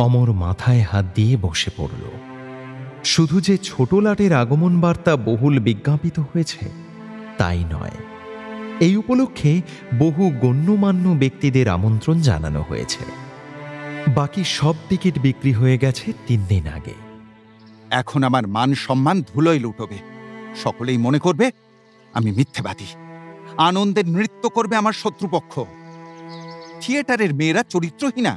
অমর মাথায় হাত দিয়ে বসে পড়ল। শুধু যে ছোট লাটের আগমন বার্তা বহুল বিজ্ঞাপিত হয়েছে তাই নয়, এই উপলক্ষে বহু গণ্যমান্য ব্যক্তিদের আমন্ত্রণ জানানো হয়েছে। বাকি সব টিকিট বিক্রি হয়ে গেছে 3 দিন আগে। এখন আমার মান সম্মান ধুলোয় লুটবে। সকলেই মনে করবে আমি মিথ্যেবাদী। আনন্দের নৃত্য করবে আমার শত্রুপক্ষ। থিয়েটারের মেয়েরা চরিত্রহীনা?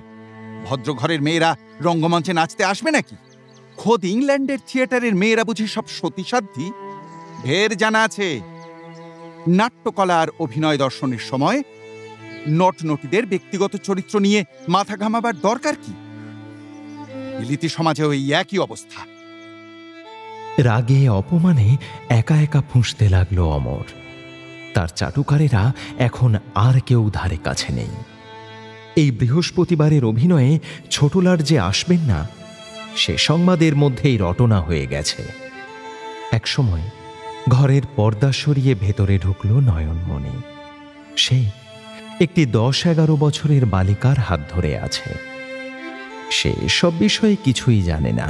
ভদ্রঘরের মেয়েরা রঙ্গমঞ্চে নাচতে আসবে নাকি? খোদ ইংল্যান্ডের থিয়েটারের মেয়েরা বুঝি সব সতীসাধ্যী? ঢের জানা আছে। নাট্যকলা আর অভিনয় দর্শনের সময় নটনটীদের ব্যক্তিগত চরিত্র নিয়ে মাথা ঘামাবার দরকার কি? বিলিতি সমাজেও এই একই অবস্থা। রাগে অপমানে একা একা ফুঁসতে লাগলো অমর। তার চাটুকারেরা এখন আর কেউ ধারে কাছে নেই। এই বৃহস্পতিবারের অভিনয়ে ছোটলার যে আসবেন না, সে সংবাদের মধ্যেই রটনা হয়ে গেছে। একসময় ঘরের পর্দা সরিয়ে ভেতরে ঢুকল নয়নমণি। সে একটি 10-11 বছরের বালিকার হাত ধরে আছে। সে সব বিষয়ে কিছুই জানে না।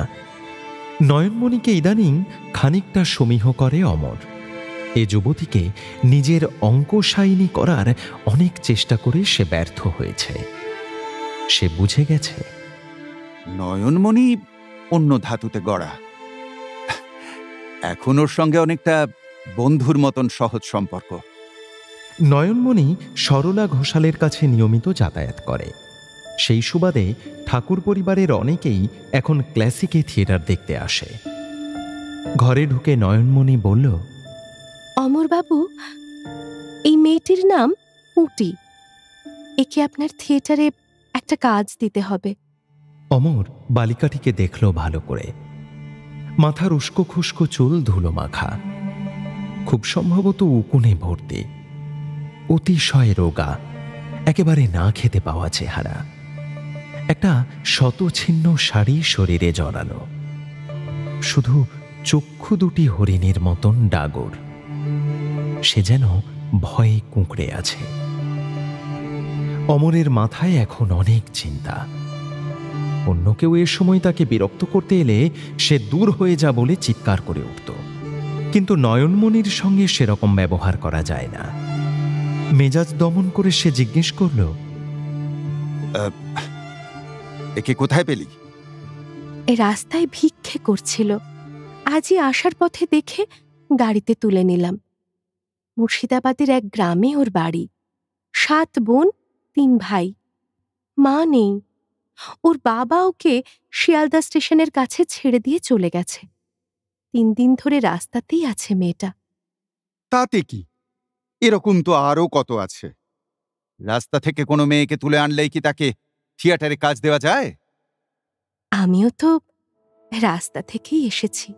নয়নমণিকে ইদানিং খানিকটা সমীহ করে অমর। এ যুবতীকে নিজের অঙ্কশায়িনী করার অনেক চেষ্টা করে সে ব্যর্থ হয়েছে। সে বুঝে গেছে নয়নমণি অন্য ধাতুতে গড়া। এখন ওর সঙ্গে অনেকটা বন্ধুর মতন সহজ সম্পর্ক। নয়নমণি সরলা ঘোষালের কাছে নিয়মিত যাতায়াত করে। সেই সুবাদে ঠাকুর পরিবারের অনেকেই এখন ক্লাসিকে থিয়েটার দেখতে আসে। ঘরে ঢুকে নয়নমণি বলল, অমরবাবু, এই মেয়েটির নাম পুঁটি। একে আপনার থিয়েটারে একটা কাজ দিতে হবে। অমর বালিকাটিকে দেখল ভালো করে। মাথার উস্কো খুস্কো চুল ধুলো মাখা, খুব সম্ভবত উকুনে ভর্তি, অতিশয় রোগা, একেবারে না খেতে পাওয়া চেহারা। একটা শতছিন্ন শাড়ি শরীরে জড়ানো, শুধু চক্ষু দুটি হরিণের মতন ডাগর। সে যেন ভয়ে কুঁকড়ে আছে। অমরের মাথায় এখন অনেক চিন্তা। অন্য কেউ এ সময় তাকে বিরক্ত করতে এলে সে দূর হয়ে যা বলে চিৎকার করে উঠত, কিন্তু নয়নমণির সঙ্গে সেরকম ব্যবহার করা যায় না। মেজাজ দমন করে সে জিজ্ঞেস করল, একে কোথায় পেলি? এ রাস্তায় ভিক্ষে করছিল, আজই আসার পথে দেখে গাড়িতে তুলে নিলাম। মুর্শিদাবাদের এক গ্রামে ওর বাড়ি। 7 বোন, 3 ভাই। মা নেই। ওর বাবা ওকে শিয়ালদা স্টেশনের কাছে ছেড়ে দিয়ে চলে গেছে। 3 দিন ধরে রাস্তাতেই আছে মেয়েটা। তাতে কি? এরকম তো আরও কত আছে। রাস্তা থেকে কোনো মেয়েকে তুলে আনলেই কি তাকে থিয়েটারে কাজ দেওয়া যায়? আমিও তো রাস্তা থেকেই এসেছি।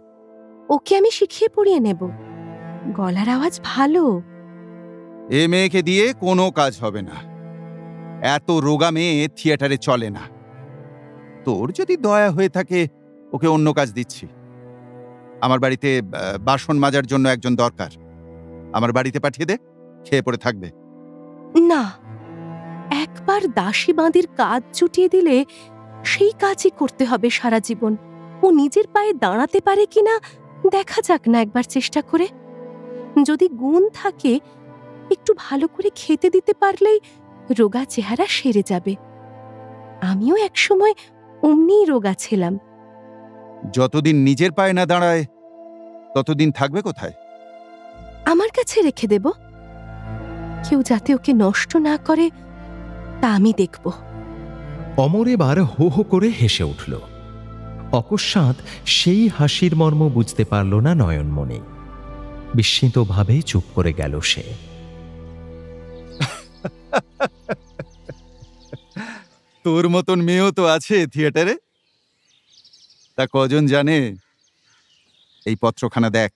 ওকে আমি শিখিয়ে পড়িয়ে নেব। গলার আওয়াজ ভালো। এ মেয়েকে দিয়ে কোনো কাজ হবে না। এত রোগা মেয়ে থিয়েটারে চলে না। তোর যদি দয়া হয়ে থাকে, ওকে অন্য কাজ দিচ্ছি। আমার বাড়িতে বাসন মাজার জন্য একজন দরকার। আমার বাড়িতে পাঠিয়ে দে, খেয়ে পড়ে থাকবে। না, একবার দাসী বাঁধির কাজ জুটিয়ে দিলে সেই কাজই করতে হবে সারা জীবন। ও নিজের পায়ে দাঁড়াতে পারে কিনা দেখা যাক না একবার চেষ্টা করে। যদি গুণ থাকে, একটু ভালো করে খেতে দিতে পারলেই রোগা চেহারা সেরে যাবে। আমিও একসময় অমনিই রোগা ছিলাম। যতদিন নিজের পায়ে না দাঁড়ায় ততদিন থাকবে কোথায়? আমার কাছে রেখে দেব। কেউ যাতে ওকে নষ্ট না করে তা আমি দেখব। অমর এবার হো হো করে হেসে উঠল। অকস্মাৎ সেই হাসির মর্ম বুঝতে পারল না নয়নমণি। বিস্মিতভাবে চুপ করে গেল সে। তোর মতন মেয়েও তো আছে থিয়েটারে। তা কজন জানে? এই পত্রখানা দেখ।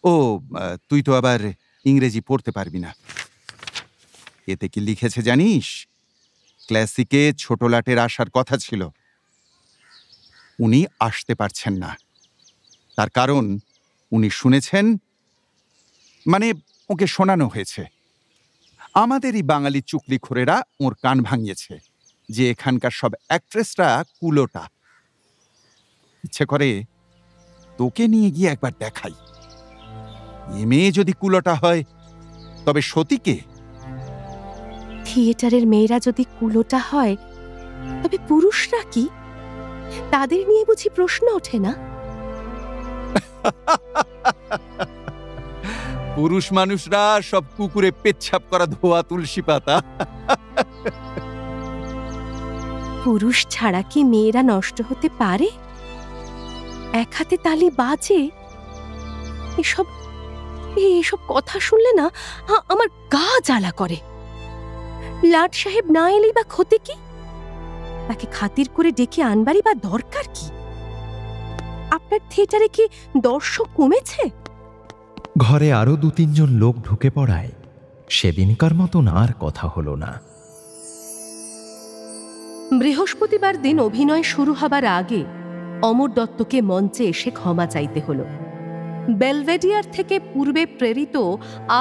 ও, তুই তো আবার ইংরেজি পড়তে পারবি না। এতে কি লিখেছে জানিস? ক্লাসিকে ছোটলাটের আসার কথা ছিল, উনি আসতে পারছেন না। তার কারণ উনি শুনেছেন, মানে ওকে শোনানো হয়েছে, আমাদেরই বাঙালি চুকলিখোরেরা ওর কান ভাঙিয়েছে যে এখানকার সব অ্যাক্ট্রেসরা কুলোটা। ইচ্ছে করে তোকে নিয়ে গিয়ে একবার দেখাই। এ মেয়ে যদি কুলোটা হয় তবে সতীকে? থিয়েটারের মেয়েরা যদি কুলোটা হয় তবে পুরুষরা কি? তাদের নিয়ে বুঝি প্রশ্ন ওঠে না? পুরুষ মানুষরা সব কুকুরে পেচ্ছাপ করা ধোয়া তুলসী পাতা। পুরুষ ছাড়া কি মেয়েরা নষ্ট হতে পারে? এক হাতে তালি বাজে। এসব এসব কথা শুনলে না আমার গা জ্বালা করে। লাট সাহেব না এলেই বা ক্ষতি কি? তাকে খাতির করে ডেকে আনবারই বা দরকার কি? আপনার থিয়েটারে কি দর্শক কমেছে? ঘরে আরো ২-৩ জন লোক ঢুকে পড়ায় সেদিনকার মতন আর কথা হলো না। বৃহস্পতিবার দিন অভিনয় শুরু হবার আগে অমর দত্তকে মঞ্চে এসে ক্ষমা চাইতে হলো। বেলভেডিয়ার থেকে পূর্বে প্রেরিত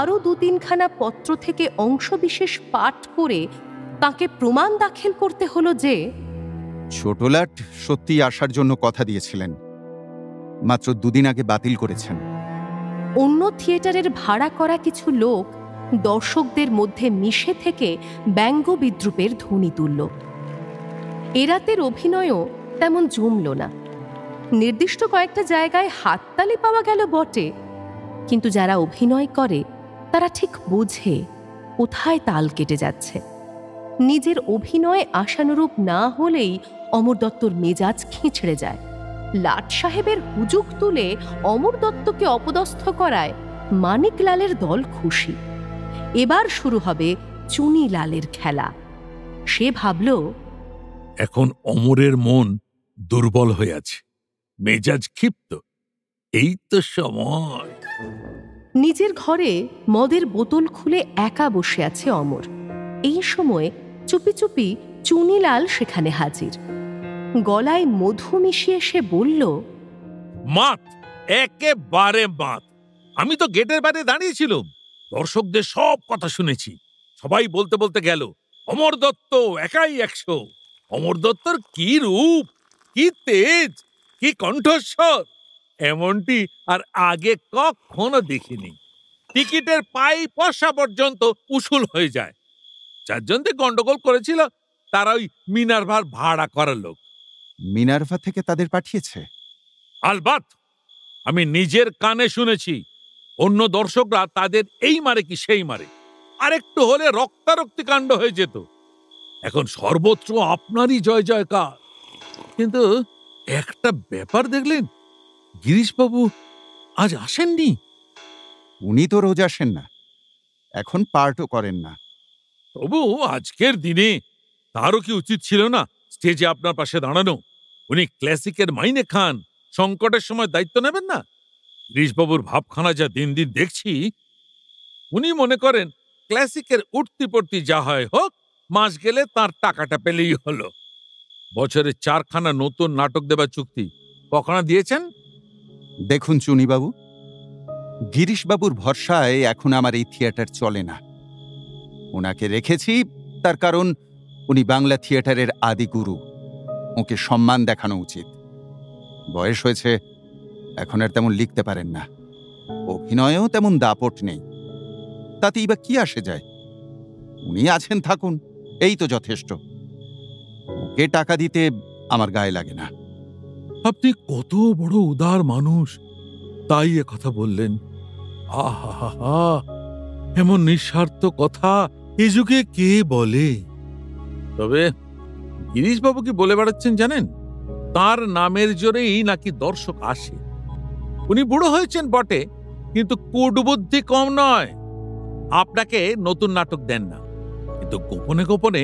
আরও ২-৩খানা পত্র থেকে অংশবিশেষ পাঠ করে তাকে প্রমাণ দাখিল করতে হলো যে ছোটলাট সত্যি আসার জন্য কথা দিয়েছিলেন, মাত্র ২ দিন আগে বাতিল করেছেন। অন্য থিয়েটারের ভাড়া করা কিছু লোক দর্শকদের মধ্যে মিশে থেকে ব্যঙ্গ বিদ্রুপের ধ্বনি তুলল। এরাতের অভিনয়ও তেমন জমল না। নির্দিষ্ট কয়েকটা জায়গায় হাততালি পাওয়া গেল বটে, কিন্তু যারা অভিনয় করে তারা ঠিক বোঝে কোথায় তাল কেটে যাচ্ছে। নিজের অভিনয় আশানুরূপ না হলেই অমর দত্তর মেজাজ খিঁচড়ে যায়। লাট সাহেবের হুজুগ তুলে অমর দত্তকে অপদস্থ করায় মানিকলালের দল খুশি। এবার শুরু হবে চুনিলালের খেলা। সে ভাবল, এখন অমরের মন দুর্বল হয়ে আছে, মেজাজ ক্ষিপ্ত, এই তো সময়। নিজের ঘরে মদের বোতল খুলে একা বসে আছে অমর। এই সময় চুপি চুপি চুনিলাল সেখানে হাজির। গলায় মধু মিশিয়ে সে বলল, মাত, একেবারে মাত। আমি তো গেটের বাইরে দাঁড়িয়েছিলাম, দর্শকদের সব কথা শুনেছি। সবাই বলতে বলতে গেল, অমর দত্ত একাই ১০০। অমর দত্তর কি রূপ, কি তেজ, কি কণ্ঠস্বর, এমনটি আর আগে কখনো দেখিনি। টিকিটের পয়সা পর্যন্ত উসুল হয়ে যায়। চারজন যে গন্ডগোল করেছিল তারা ওই মিনার্ভার ভাড়া করা লোক। মিনার্ভা থেকে তাদের পাঠিয়েছে? আলবাত, আমি নিজের কানে শুনেছি। অন্য দর্শকরা তাদের এই মারে কি সেই মারে, আরেকটু হলে রক্তারক্তি কাণ্ড হয়ে যেত। এখন সর্বত্র আপনারই জয় জয়কার। কিন্তু একটা ব্যাপার দেখলেন, গিরিশবাবু আজ আসেননি। উনি তো রোজ আসেন না, এখন পার্টও করেন না। তবু আজকের দিনে তারও কি উচিত ছিল না স্টেজে আপনার পাশে দাঁড়ানো? উনি ক্লাসিকের মাইনে খান, সংকটের সময় দায়িত্ব নেবেন না? গিরিশবাবুর ভাবখানা যা দিন দিন দেখছি, উনি মনে করেন ক্লাসিকের উঠতি পড়তি যা হয় হোক, মাস গেলে তার টাকাটা পেলেই হলো। বছরে 4খানা নতুন নাটক দেবার চুক্তি কখনো দিয়েছেন? দেখুন চুনিবাবু, গিরিশবাবুর ভরসায় এখন আমার এই থিয়েটার চলে না। ওনাকে রেখেছি তার কারণ উনি বাংলা থিয়েটারের আদি গুরু। ওকে সম্মান দেখানো উচিত। বয়স হয়েছে, এখন আর তেমন লিখতে পারেন না, অভিনয়েও তেমন দাপট নেই। তাতেই বা কি আসে যায়? উনি আছেন, থাকুন, এই তো যথেষ্ট। ওকে টাকা দিতে আমার গায়ে লাগে না। আপনি কত বড় উদার মানুষ, তাই এ কথা বললেন। আহা, এমন নিঃস্বার্থ কথা এ যুগে কে বলে? তবে গিরিশবাবু কি বলে বেড়াচ্ছেন জানেন? তার নামের জোরেই নাকি দর্শক আসে। উনি বুড়ো হয়েছেন বটে, কিন্তু কূটবুদ্ধি কম নয়। আপনাকে নতুন নাটক দেন না, কিন্তু গোপনে গোপনে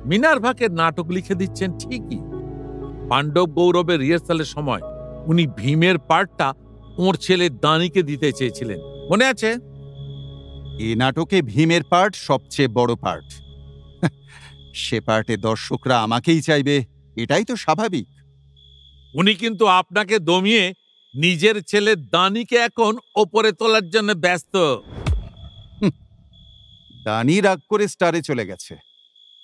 মিনার্ভাকে নাটক লিখে দিচ্ছেন ঠিকই। পাণ্ডব গৌরবের রিহার্সালের সময় উনি ভীমের পার্টটা ওর ছেলে দানিকে দিতে চেয়েছিলেন, মনে আছে? এ নাটকে ভীমের পার্ট সবচেয়ে বড় পার্ট। সে পার্টে দর্শকরা আমাকেই চাইবে, এটাই তো স্বাভাবিক। উনি কিন্তু আপনাকে দমিয়ে নিজের ছেলে দানিকে এখন ওপরে তোলার জন্য ব্যস্ত। দানি রাগ করে স্টারে চলে গেছে,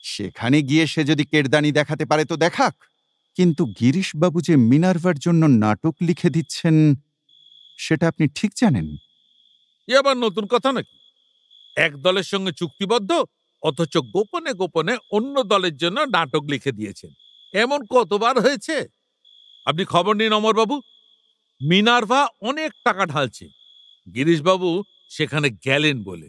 সেখানে গিয়ে সে যদি কেরদানি দেখাতে পারে তো দেখাক। কিন্তু গিরিশবাবু যে মিনার্ভার জন্য নাটক লিখে দিচ্ছেন, সেটা আপনি ঠিক জানেন। এ আবার নতুন কথা নাকি? এক দলের সঙ্গে চুক্তিবদ্ধ, অথচ গোপনে গোপনে অন্য দলের জন্য নাটক লিখে দিয়েছেন। এমন কতবার হয়েছে? আপনি খবর নিন অমরবাবু, মিনার্ভা অনেক টাকা ঢালছে। গিরিশবাবু সেখানে গেলেন বলে।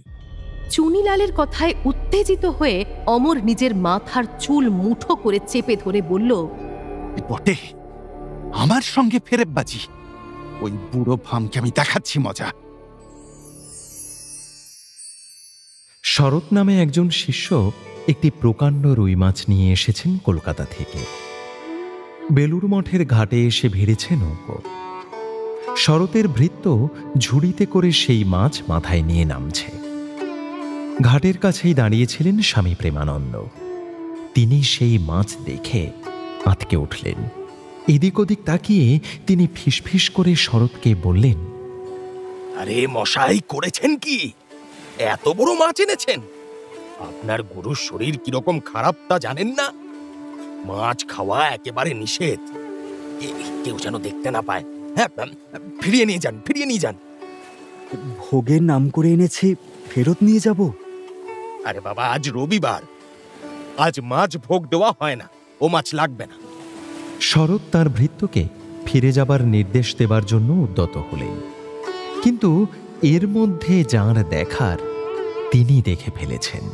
চুনিলালের কথায় উত্তেজিত হয়ে অমর নিজের মাথার চুল মুঠো করে চেপে ধরে বলল, বটে, আমার সঙ্গে ফেরেববাজি। ওই বুড়ো ভামকে আমি দেখাচ্ছি মজা। শরৎ নামে একজন শিষ্য একটি প্রকাণ্ড রুই মাছ নিয়ে এসেছেন কলকাতা থেকে। বেলুড় মঠের ঘাটে এসে ভিড়েছে নৌকো। শরতের ভৃত্য ঝুড়িতে করে সেই মাছ মাথায় নিয়ে নামছে। ঘাটের কাছেই দাঁড়িয়েছিলেন স্বামী প্রেমানন্দ। তিনি সেই মাছ দেখে আঁতকে উঠলেন। এদিক ওদিক তাকিয়ে তিনি ফিসফিস করে শরৎকে বললেন, আরে মশাই, করেছেন কি? এত বড় মাছ এনেছেন? আপনার গুরুর শরীর কিরকম খারাপ তা জানেন না? মাছ খাওয়া একেবারে নিষেধ। কেউ যেন দেখতে না পায়। হ্যাঁ, ফিরিয়ে নিয়ে যান, ফিরিয়ে নিয়ে যান। ভোগের নাম করে এনেছি, ফেরত নিয়ে যাব? আরে বাবা, আজ রবিবার, আজ মাছ ভোগ দেওয়া হয় না। ও মাছ লাগবে না। শরৎ তার ভৃত্যকে ফিরে যাবার নির্দেশ দেবার জন্য উদ্যত হলেন, কিন্তু এর মধ্যে যাঁর দেখার তিনি দেখে ফেলেছেন।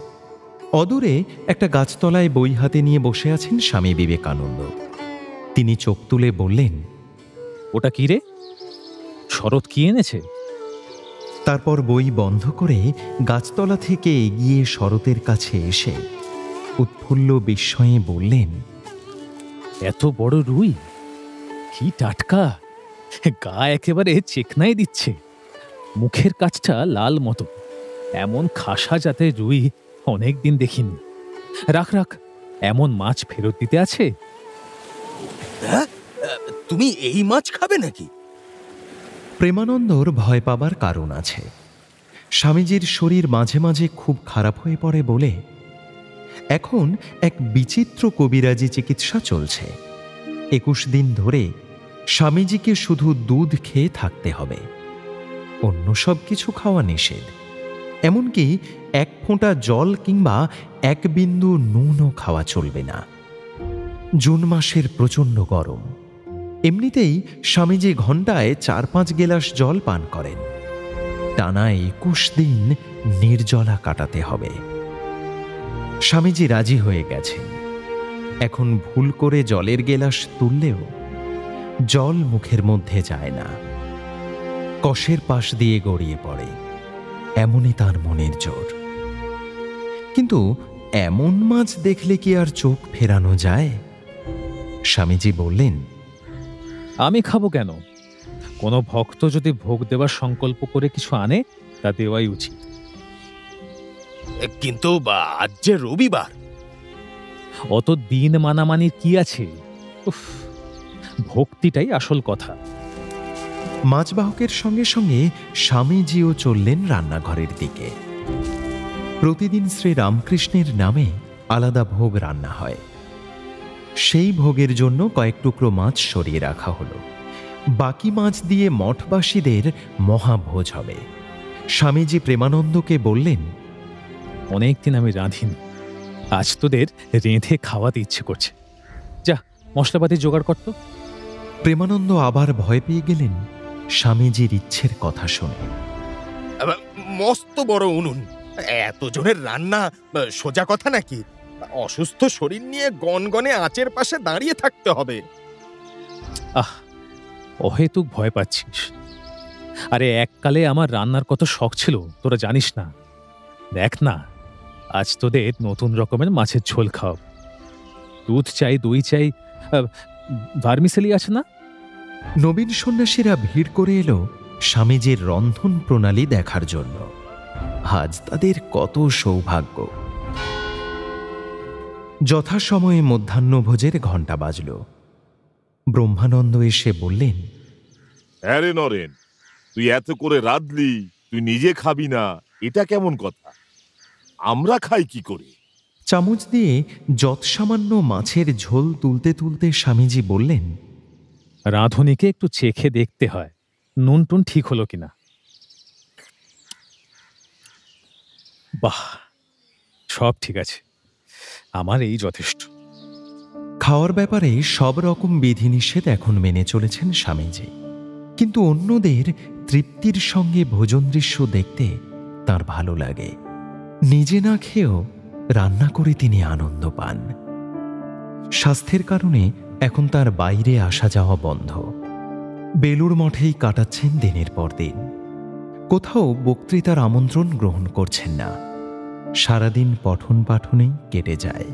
অদূরে একটা গাছতলায় বই হাতে নিয়ে বসে আছেন স্বামী বিবেকানন্দ। তিনি চোখ তুলে বললেন, ওটা কি রে? শরৎ কি এনেছে? তারপর বই বন্ধ করে গাছতলা থেকে এগিয়ে শরতের কাছে এসে উৎফুল্ল বিস্ময়ে বললেন, এত বড় রুই! কি টাটকা! গা একেবারে চেকনাই দিচ্ছে। মুখের কাছটা লাল মতো। এমন খাসা জাতের রুই অনেক দিন দেখিনি। রাখ রাখ, এমন মাছ ফেরত দিতে আছে? তুমি এই মাছ খাবে নাকি? প্রেমানন্দর ভয় পাবার কারণ আছে। স্বামীজির শরীর মাঝে মাঝে খুব খারাপ হয়ে পড়ে বলে এখন এক বিচিত্র কবিরাজি চিকিৎসা চলছে। 21 দিন ধরে স্বামীজিকে শুধু দুধ খেয়ে থাকতে হবে, অন্য সব কিছু খাওয়া নিষেধ। এমনকি এক ফোঁটা জল কিংবা এক বিন্দু নুনও খাওয়া চলবে না। জুন মাসের প্রচণ্ড গরম। এমনিতেই স্বামীজি ঘণ্টায় 4-5 গেলাস জল পান করেন। টানা 21 দিন নির্জলা কাটাতে হবে। স্বামীজি রাজি হয়ে গেছেন। এখন ভুল করে জলের গেলাস তুললেও জল মুখের মধ্যে যায় না, কষের পাশ দিয়ে গড়িয়ে পড়ে। এমনই তার মনের জোর। কিন্তু এমন মাছ দেখলে কি আর চোখ ফেরানো যায়? স্বামীজি বললেন, আমি খাবো কেন? কোনো ভক্ত যদি ভোগ দেবার সংকল্প করে কিছু আনে, তা দেওয়াই উচিত। কিন্তু আজ যে রবিবার। অত দিন মানামানির কি আছে? উফ, ভক্তিটাই আসল কথা। মাছবাহকের সঙ্গে সঙ্গে স্বামীজিও চললেন রান্নাঘরের দিকে। প্রতিদিন শ্রী রামকৃষ্ণের নামে আলাদা ভোগ রান্না হয়। সেই ভোগের জন্য কয়েক টুকরো মাছ সরিয়ে রাখা হলো। বাকি মাছ দিয়ে মঠবাসীদের মহাভোজ হবে। স্বামীজি প্রেমানন্দকে বললেন, অনেকদিন আমি রাঁধিনি, আজ তোদের রেঁধে খাওয়াতে ইচ্ছে করছে। যা, মশলাপাতি জোগাড় করত। প্রেমানন্দ আবার ভয় পেয়ে গেলেন স্বামীজির ইচ্ছের কথা শুনে। মস্ত বড় উনুন, এতজনের রান্না সোজা কথা নাকি? অসুস্থ শরীর নিয়ে গনগনে আঁচের পাশে দাঁড়িয়ে থাকতে হবে। আহ, অহেতুক ভয় পাচ্ছিস। আরে এককালে আমার রান্নার কত শখ ছিল, তোরা জানিস না। দেখ না, আজ তোদের নতুন রকমের মাছের ঝোল খাওয়াব। দুধ চাই, দই চাই, ভার্মিসেলি আছে না? নবীন সন্ন্যাসীরা ভিড় করে এলো স্বামীজির রন্ধন প্রণালী দেখার জন্য। আজ তাদের কত সৌভাগ্য। যথাসময়ে মধ্যাহ্নভোজের ঘণ্টা বাজল। ব্রহ্মানন্দ এসে বললেন, আরে নরেন, তুই এত করে রাঁধলি, তুই নিজে খাবি না, এটা কেমন কথা? আমরা খাই কি করে? চামচ দিয়ে যৎসামান্য মাছের ঝোল তুলতে তুলতে স্বামীজি বললেন, রাঁধুনিকে একটু চেখে দেখতে হয় নুন টুন ঠিক হলো কিনা। বাহ, সব ঠিক আছে, আমার এই যথেষ্ট। খাওয়ার ব্যাপারে সব রকম বিধিনিষেধ এখন মেনে চলেছেন স্বামীজি, কিন্তু অন্যদের তৃপ্তির সঙ্গে ভোজন দৃশ্য দেখতে তার ভালো লাগে। নিজে না খেয়েও রান্না করে তিনি আনন্দ পান। স্বাস্থ্যের কারণে এখন তার বাইরে আসা যাওয়া বন্ধ। বেলুড় মঠেই কাটাচ্ছেন দিনের পর দিন। কোথাও বক্তৃতার আমন্ত্রণ গ্রহণ করছেন না। সারাদিন পঠন পাঠনেই কেটে যায়।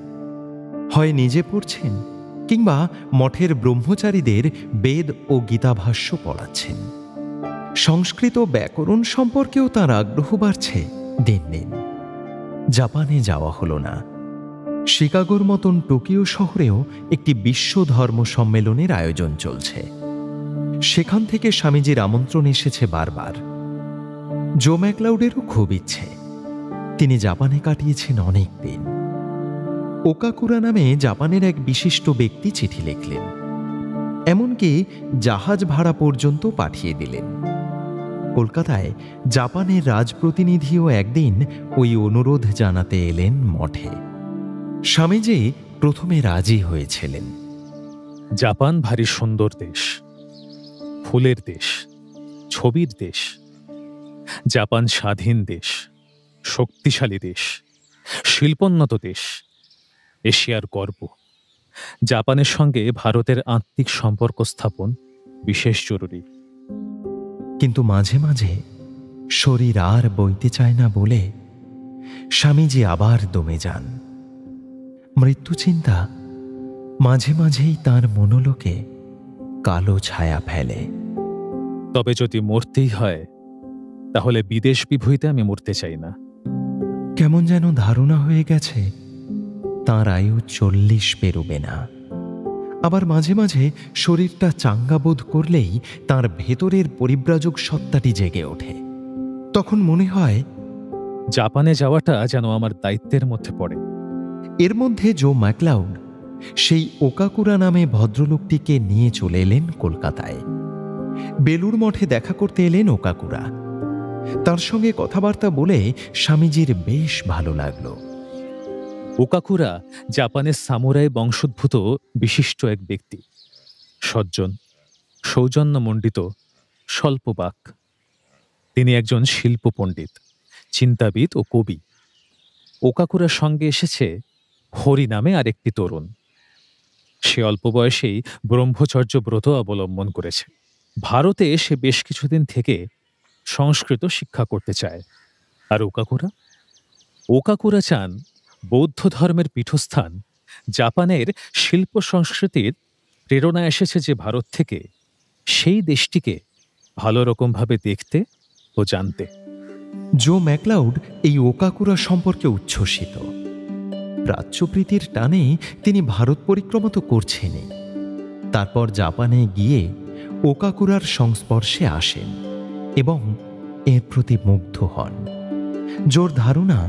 হয় নিজে পড়ছেন, কিংবা মঠের ব্রহ্মচারীদের বেদ ও গীতাভাষ্য পড়াচ্ছেন। সংস্কৃত ব্যাকরণ সম্পর্কেও তার আগ্রহ বাড়ছে দিন দিন। জাপানে যাওয়া হলো না। শিকাগোর মতন টোকিও শহরেও একটি বিশ্ব ধর্ম সম্মেলনের আয়োজন চলছে। সেখান থেকে স্বামীজির আমন্ত্রণ এসেছে বারবার। জো ম্যাকলাউডেরও খুব ইচ্ছে। তিনি জাপানে কাটিয়েছেন অনেক দিন। ওকাকুরা নামে জাপানের এক বিশিষ্ট ব্যক্তি চিঠি লিখলেন, এমনকি জাহাজ ভাড়া পর্যন্ত পাঠিয়ে দিলেন। কলকাতায় জাপানের রাজপ্রতিনিধিও একদিন ওই অনুরোধ জানাতে এলেন মঠে। স্বামীজি প্রথমে রাজি হয়েছিলেন। জাপান ভারী সুন্দর দেশ, ফুলের দেশ, ছবির দেশ। জাপান স্বাধীন দেশ, শক্তিশালী দেশ, শিল্পোন্নত দেশ, এশিয়ার গর্ব। জাপানের সঙ্গে ভারতের আত্মিক সম্পর্ক স্থাপন বিশেষ জরুরি। কিন্তু মাঝে মাঝে শরীর আর বইতে চায় না বলে স্বামীজি আবার দমে যান। মৃত্যু চিন্তা মাঝে মাঝেই তাঁর মনোলোকে কালো ছায়া ফেলে। তবে যদি মরতেই হয়, তাহলে বিদেশ বিভূতিতে আমি মরতে চাই না। কেমন যেন ধারণা হয়ে গেছে তাঁর আয়ু 40 পেরোবে না। আবার মাঝে মাঝে শরীরটা চাঙ্গা বোধ করলেই তাঁর ভেতরের পরিব্রাজক সত্তাটি জেগে ওঠে। তখন মনে হয় জাপানে যাওয়াটা যেন আমার দায়িত্বের মধ্যে পড়ে। এর মধ্যে জো ম্যাকলাউড সেই ওকাকুরা নামে ভদ্রলোকটিকে নিয়ে চলে এলেন কলকাতায়। বেলুড় মঠে দেখা করতে এলেন ওকাকুরা। তার সঙ্গে কথাবার্তা বলে স্বামীজির বেশ ভালো লাগলো। ওকাকুরা জাপানের সামুরাই বংশোদ্ভূত বিশিষ্ট এক ব্যক্তি। সজ্জন, সৌজন্যমণ্ডিত, স্বল্পবাক। তিনি একজন শিল্প পণ্ডিত, চিন্তাবিদ ও কবি। ওকাকুরার সঙ্গে এসেছে হরি নামে আরেকটি তরুণ। সে অল্প বয়সেই ব্রহ্মচর্য ব্রত অবলম্বন করেছে। ভারতে সে বেশ কিছুদিন থেকে সংস্কৃত শিক্ষা করতে চায়। আর ওকাকুরা চান বৌদ্ধ ধর্মের পীঠস্থান জাপানের শিল্প সংস্কৃতির প্রেরণা এসেছে যে ভারত থেকে, সেই দেশটিকে ভালো রকমভাবে দেখতে ও জানতে। জো ম্যাকলাউড এই ওকাকুরা সম্পর্কে উচ্ছ্বসিত। প্রাচ্যপ্রীতির টানে তিনি ভারত পরিক্রমা তো করছেনই, তারপর জাপানে গিয়ে ওকাকুরার সংস্পর্শে আসেন এবং এর প্রতি মুগ্ধ হন। জোর ধারণা,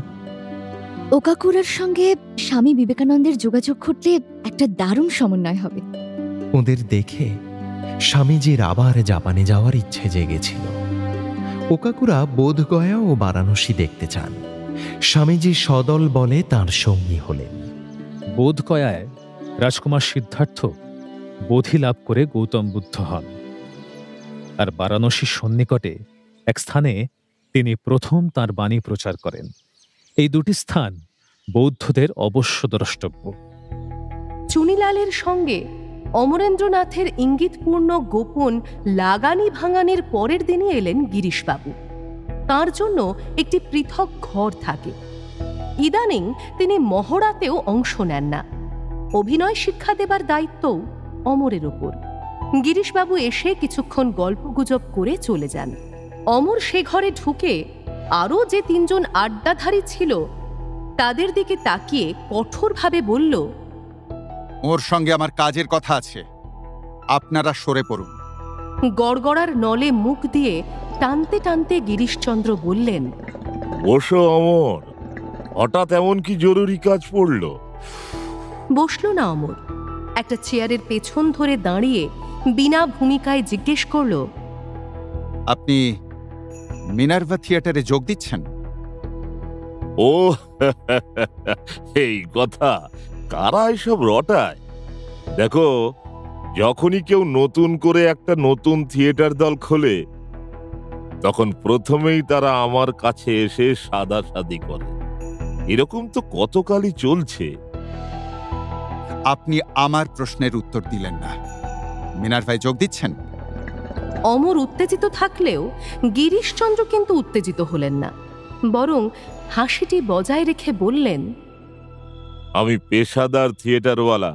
ওকাকুরার সঙ্গে স্বামী বিবেকানন্দের যোগাযোগ ঘটলে একটা দারুণ সমন্বয় হবে। ওদের দেখে স্বামীজির আবার জাপানে যাওয়ার ইচ্ছে জেগেছিল। ওকাকুরা বোধগয়া ও বারাণসী দেখতে চান। স্বামীজি সদল বলে তাঁর সঙ্গী হলেন। বোধগয়ায় রাজকুমার সিদ্ধার্থ বোধি লাভ করে গৌতম বুদ্ধ হন, আর বারাণসীর সন্নিকটে এক স্থানে তিনি প্রথম তাঁর বাণী প্রচার করেন। এই দুটি স্থান বৌদ্ধদের অবশ্য দ্রষ্টব্য। চুনিলালের সঙ্গে অমরেন্দ্রনাথের ইঙ্গিতপূর্ণ গোপন লাগানি ভাঙানির পরের দিনই এলেন গিরিশবাবু। তার জন্য একটি পৃথক ঘর থাকে। ইদানিং তিনি মহড়াতেও অংশ নেন না। অভিনয় শিক্ষা দেবার দায়িত্বও অমরের ওপর। গিরিশবাবু এসে কিছুক্ষণ গল্পগুজব করে চলে যান। অমর সে ঘরে ঢুকে আরও যে 3 জন আড্ডাধারী ছিল তাদের দিকে তাকিয়ে কঠোরভাবে বলল, ওর সঙ্গে আমার কাজের কথা আছে, আপনারা সরে পড়ুন। গড়গড়ার নলে মুখ দিয়ে টানতে টানতে গিরিশচন্দ্র বললেন, বসো অমর, হঠাৎ এমন কি জরুরি কাজ পড়ল? বসল না অমর। একটা চেয়ারের পেছন ধরে দাঁড়িয়ে বিনা ভূমিকায় জিজ্ঞেস করল, আপনি মিনার্ভা থিয়েটারে যোগ দিচ্ছেন? ও এই কথা কারা এসব রটায়? দেখো, যখনই কেউ নতুন করে একটা নতুন থিয়েটার দল খোলে, তখন প্রথমেই তারা আমার কাছে এসে সাদাসাদি করে। এরকম তো কতকালই চলছে। আপনি আমার প্রশ্নের উত্তর দিলেন না। মিনার্ভায় যোগ দিচ্ছেন? অমর উত্তেজিত থাকলেও গিরিশচন্দ্র কিন্তু উত্তেজিত হলেন না, বরং হাসিটি বজায় রেখে বললেন, আমি পেশাদার থিয়েটারওয়ালা।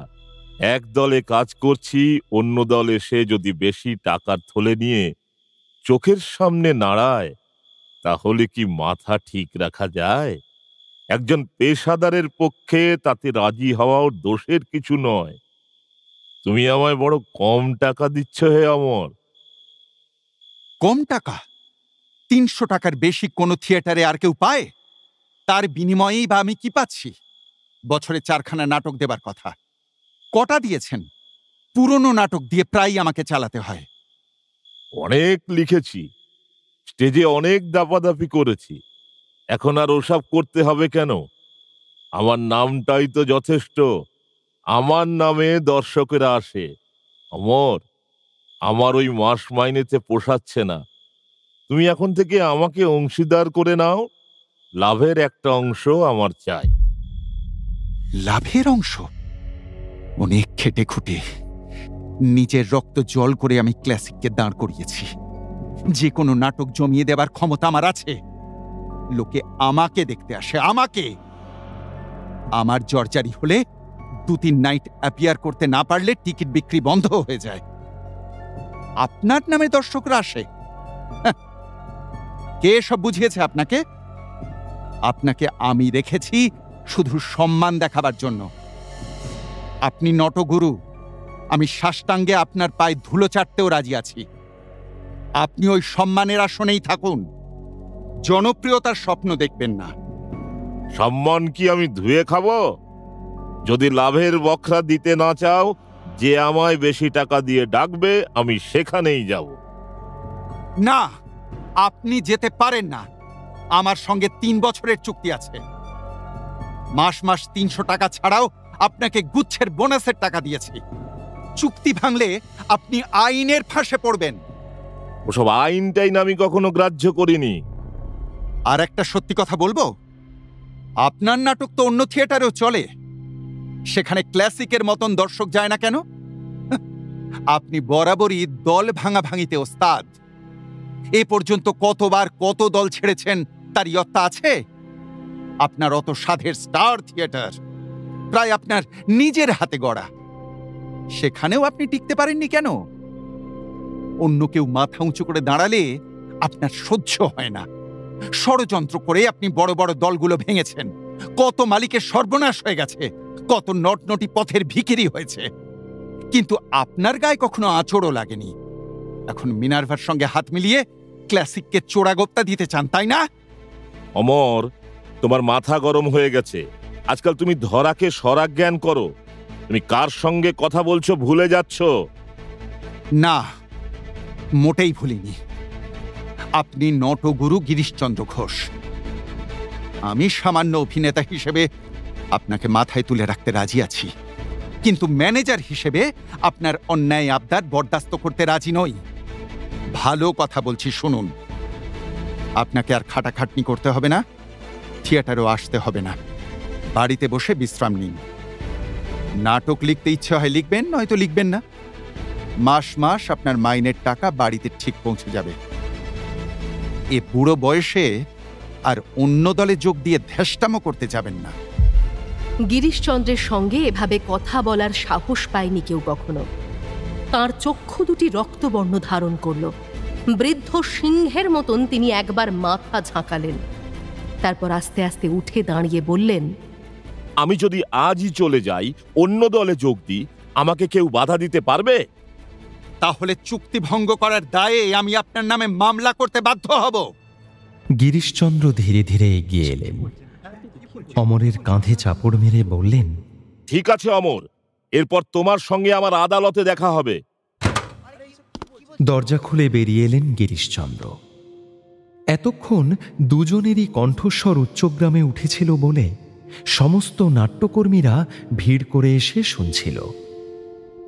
এক দলে কাজ করছি, অন্য দল এসে যদি বেশি টাকার থলে নিয়ে চোখের সামনে নাড়ায়, তাহলে কি মাথা ঠিক রাখা যায়? একজন পেশাদারের পক্ষে তাতে রাজি হওয়াও দোষের কিছু নয়। তুমি আমায় বড় কম টাকা দিচ্ছ হে অমর। কম টাকা? 300 টাকার বেশি কোনো থিয়েটারে আর কেউ পায়? তার বিনিময়েই বা আমি কি পাচ্ছি? বছরে 4খানা নাটক দেবার কথা, কটা দিয়েছেন? পুরনো নাটক দিয়ে প্রায় আমাকে চালাতে হয়। অনেক লিখেছি, স্টেজে অনেক দাপাদাপি করেছি, এখন আর ওসব করতে হবে কেন? আমার নামটাই তো যথেষ্ট। আমার নামে দর্শকেরা আসে। অমর, আমার ওই মাস মাইনেতে পোষাচ্ছে না। তুমি এখন থেকে আমাকে অংশীদার করে নাও। লাভের একটা অংশ আমার চাই। লাভের অংশ? অনেক খেটে খুঁটে নিজের রক্ত জল করে আমি ক্লাসিককে দাঁড় করিয়েছি। যে কোনো নাটক জমিয়ে দেবার ক্ষমতা আমার আছে। লোকে আমাকে দেখতে আসে, আমাকে। আমার জর্জারি হলে 2-3 নাইট অ্যাপিয়ার করতে না পারলে টিকিট বিক্রি বন্ধ হয়ে যায়। আপনার নামে দর্শকরা আসে? কে সব বুঝিয়েছে আপনাকে? আপনাকে আমি রেখেছি শুধু সম্মান দেখাবার জন্য। আপনি নটগুরু, আমি সাষ্টাঙ্গে আপনার পায়ে ধুলো চাটতেও রাজি আছি। আপনি ওই সম্মানের আসনেই থাকুন, জনপ্রিয়তার স্বপ্ন দেখবেন না। সম্মান কি আমি ধুয়ে খাবো? যদি লাভের বখরা দিতে না চাও, যে আমায় বেশি টাকা দিয়ে ডাকবে আমি সেখানেই যাব। না, আপনি যেতে পারেন না। আমার সঙ্গে 3 বছরের চুক্তি আছে। মাস মাস 300 টাকা ছাড়াও আপনাকে গুচ্ছের বোনাসের টাকা দিয়েছি। চুক্তি ভাঙলে আপনি আইনের ফাঁসে পড়বেন। ওসব আইনটাই না আমি কখনো গ্রাহ্য করিনি। আর একটা সত্যি কথা বলবো, আপনার নাটক তো অন্য থিয়েটারেও চলে। সেখানে ক্লাসিকের মতন দর্শক যায় না কেন? আপনি বরাবরই দল ভাঙাভাঙিতে ওস্তাদ। এ পর্যন্ত কতবার কত দল ছেড়েছেন তার ইয়ত্তা আছে? আপনার অত সাধের স্টার থিয়েটার প্রায় আপনার নিজের হাতে গড়া, সেখানেও আপনি টিকতে পারেননি কেন? অন্য কেউ মাথা উঁচু করে দাঁড়ালে আপনার সহ্য হয় না। ষড়যন্ত্র করে আপনি বড় বড় দলগুলো ভেঙেছেন। কত মালিকের সর্বনাশ হয়ে গেছে, কত নটনটি পথের ভিখিরি হয়েছে, কিন্তু আপনার গায়ে কখনো আঁচড়ও লাগেনি। এখন মিনার্ভার সঙ্গে হাত মিলিয়ে ক্লাসিককে চোরাগোপ্তা দিতে চান, তাই না? অমর, তোমার মাথা গরম হয়ে গেছে। আজকাল তুমি ধরাকে স্বরাজ্ঞান করো। তুমি কার সঙ্গে কথা বলছো ভুলে যাচ্ছ। না, মোটেই ভুলিনি। আপনি নটগুরু গিরিশচন্দ্র ঘোষ। আমি সামান্য অভিনেতা হিসেবে আপনাকে মাথায় তুলে রাখতে রাজি আছি, কিন্তু ম্যানেজার হিসেবে আপনার অন্যায় আবদার বরদাস্ত করতে রাজি নই। ভালো কথা বলছি, শুনুন। আপনাকে আর খাটাখাটনি করতে হবে না, থিয়েটারও আসতে হবে না। বাড়িতে বসে বিশ্রাম নিন। নাটক লিখতে ইচ্ছে হয় লিখবেন, নয়তো লিখবেন না। মাস মাস আপনার মাইনের টাকা বাড়িতে ঠিক পৌঁছে যাবে। এ বুড়ো বয়সে আর অন্য দলে যোগ দিয়ে ধ্যাষ্টামো করতে যাবেন না। গিরিশচন্দ্রের সঙ্গে এভাবে কথা বলার সাহস পায়নি কেউ কখনো। তাঁর চক্ষু দুটি রক্তবর্ণ ধারণ করল। বৃদ্ধ সিংহের মতন তিনি একবার মাথা ঝাঁকালেন, তারপর আস্তে আস্তে উঠে দাঁড়িয়ে বললেন, আমি যদি আজই চলে যাই, অন্য দলে যোগ দিই, আমাকে কেউ বাধা দিতে পারবে? তাহলে চুক্তি ভঙ্গ করার দায়ে আমি আপনার নামে মামলা করতে বাধ্য হব। গিরিশচন্দ্র ধীরে ধীরে এগিয়ে এলেন। অমরের কাঁধে চাপড় মেরে বললেন, ঠিক আছে অমর, এরপর তোমার সঙ্গে আমার আদালতে দেখা হবে। দরজা খুলে বেরিয়ে এলেন গিরিশচন্দ্র। এতক্ষণ দুজনেরই কণ্ঠস্বর উচ্চগ্রামে উঠেছিল বলে সমস্ত নাট্যকর্মীরা ভিড় করে এসে শুনছিল।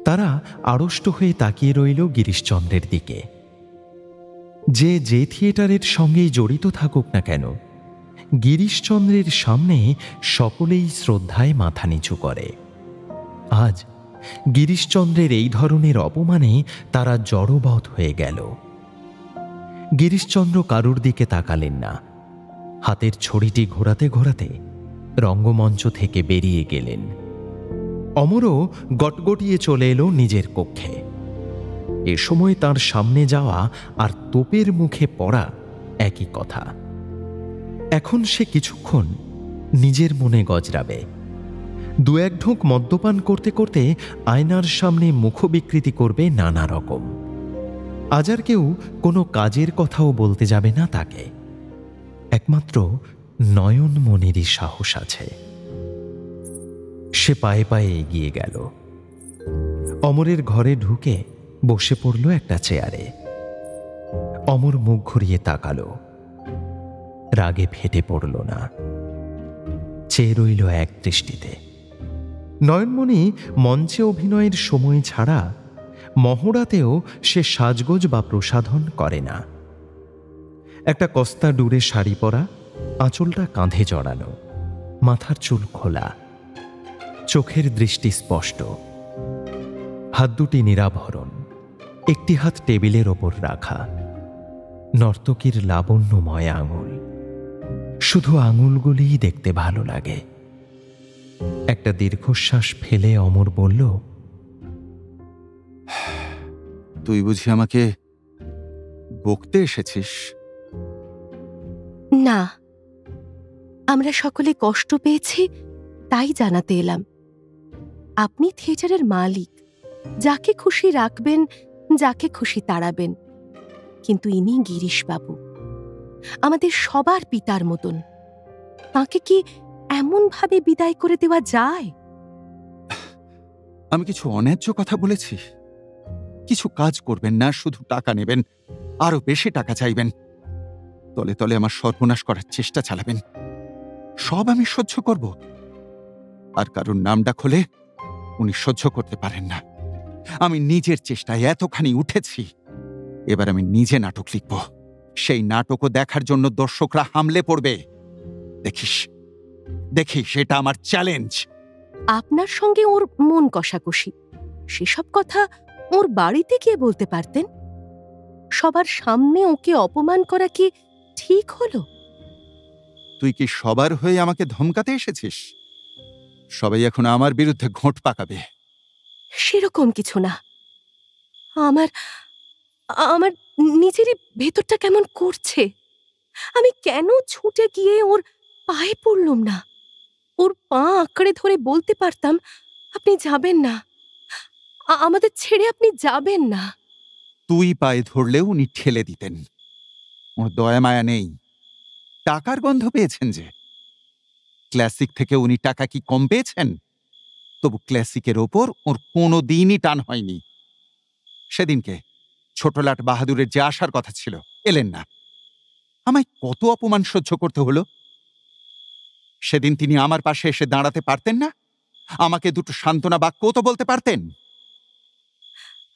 তারা আড়ষ্ট হয়ে তাকিয়ে রইল গিরিশচন্দ্রের দিকে। যে থিয়েটারের সঙ্গেই জড়িত থাকুক না কেন, গিরিশচন্দ্রের সামনে সকলেই শ্রদ্ধায় মাথা নিচু করে। আজ গিরিশচন্দ্রের এই ধরনের অপমানে তারা জড়বৎ হয়ে গেল। গিরিশচন্দ্র কারুর দিকে তাকালেন না। হাতের ছড়িটি ঘোরাতে ঘোরাতে রঙ্গমঞ্চ থেকে বেরিয়ে গেলেন। অমরও গটগটিয়ে চলে এলো নিজের কক্ষে। এ সময় তার সামনে যাওয়া আর তোপের মুখে পড়া একই কথা। এখন সে কিছুক্ষণ নিজের মনে গজরাবে। দু এক ঢোক মদ্যপান করতে করতে আয়নার সামনে মুখ বিকৃতি করবে নানা রকম। আজ আর কেউ কোনো কাজের কথাও বলতে যাবে না তাকে। একমাত্র নয়নমণিরই সাহস আছে। সে পায়ে পায়ে এগিয়ে গেল। অমরের ঘরে ঢুকে বসে পড়ল একটা চেয়ারে। অমর মুখ ঘুরিয়ে তাকালো। রাগে ফেটে পড়ল না, চেয়ে রইল এক দৃষ্টিতে। নয়নমণি মঞ্চে অভিনয়ের সময় ছাড়া মহড়াতেও সে সাজগোজ বা প্রসাধন করে না। একটা কস্তা ডুরে শাড়ি পরা, আঁচলটা কাঁধে জড়ানো, মাথার চুল খোলা, চোখের দৃষ্টি স্পষ্ট, হাত দুটি নিরাভরণ, একটি হাত টেবিলের ওপর রাখা। নর্তকীর লাবণ্যময় আঙুল, শুধু আঙুলগুলিই দেখতে ভালো লাগে। একটা দীর্ঘশ্বাস ফেলে অমর বলল, তুই বুঝি আমাকে বকতে এসেছিস? না, আমরা সকলে কষ্ট পেয়েছি তাই জানাতে এলাম। আপনি থিয়েটারের মালিক, যাকে খুশি রাখবেন, যাকে খুশি তাড়াবেন, কিন্তু ইনি গিরিশবাবু, আমাদের সবার পিতার মতন। তাকে কি এমনভাবে বিদায় করে দেওয়া যায়? আমি কিছু অন্যায্য কথা বলেছি? কিছু কাজ করবেন না, শুধু টাকা নেবেন, আরো বেশি টাকা চাইবেন, তলে তলে আমার সর্বনাশ করার চেষ্টা চালাবেন। সব আমি সহ্য করব। আর কারুর নামটা খোলে উনি সহ্য করতে পারেন না। আমি নিজের চেষ্টায় এতখানি উঠেছি, এবার আমি নিজে নাটক লিখব। সেই নাটকও দেখার জন্য দর্শকরা হামলে পড়বে। দেখিস দেখিস, এটা আমার চ্যালেঞ্জ। আপনার সঙ্গে ওর মন কষাকষি, সেসব কথা ওর বাড়িতে গিয়ে বলতে পারতেন। সবার সামনে ওকে অপমান করা কি ঠিক হলো? তুই কি সবার হয়ে আমাকে ধমকাতে এসেছিস? সবাই এখন আমার বিরুদ্ধে ঘোঁট পাকাবে। সেরকম কিছু না। আমার আমার নিজেরই ভেতরটা কেমন করছে। আমি কেন ছুটে গিয়ে ওর পায়ে পড়লুম না? ওর পা আঁকড়ে ধরে বলতে পারতাম, আপনি যাবেন না, আমাদের ছেড়ে আপনি যাবেন না। তুই পায়ে ধরলেও উনি ঠেলে দিতেন। ওর দয়া মায়া নেই। টাকার গন্ধ পেয়েছেন যে। ক্লাসিক থেকে উনি টাকা কি কম পেয়েছেন? তবু ক্লাসিকের ওপর ওর কোনো দিনই টান হয়নি। সেদিনকে ছোটলাট বাহাদুরের যে আসার কথা ছিল, এলেন না। আমায় কত অপমান সহ্য করতে হলো। সেদিন তিনি আমার পাশে এসে দাঁড়াতে পারতেন না? আমাকে দুটো সান্ত্বনা বাক্যও তো বলতে পারতেন।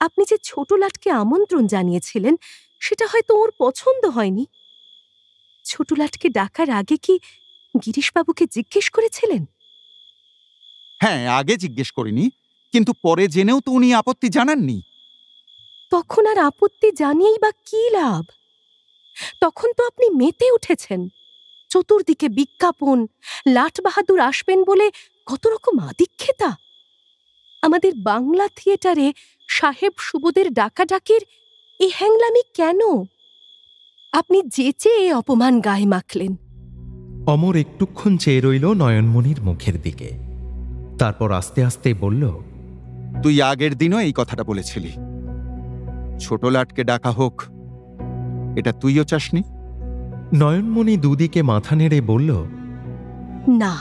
আপনি যে ছোটলাটকে আমন্ত্রণ জানিয়েছিলেন, সেটা হয়তো ওর পছন্দ হয়নি। ছোটলাটকে ডাকার আগে কি গিরিশবাবুকে জিজ্ঞেস করেছিলেন? হ্যাঁ, আগে জিজ্ঞেস করিনি, কিন্তু পরে জেনেও তো উনি আপত্তি জানাননি। তখন আর আপত্তি জানিয়েই বা কি লাভ? তখন তো আপনি মেতে উঠেছেন। চতুর্দিকে বিজ্ঞাপন, লাট বাহাদুর আসবেন বলে কত রকম আদিক্ষেতা। আমাদের বাংলা থিয়েটারে সাহেব সুবোদের ডাকাডাকির এই হ্যাংলামি কেন? আপনি যেচে এই অপমান গায়ে মাখলেন। অমর একটুক্ষণ চেয়ে রইল নয়নমণির মুখের দিকে। তারপর আস্তে আস্তে বলল, তুই আগের দিনও এই কথাটা বলেছিলি। ছোটলাটকে ডাকা হোক, এটা তুইও চাসনি? নয়নমণি দুদিকে মাথা নেড়ে বলল, না।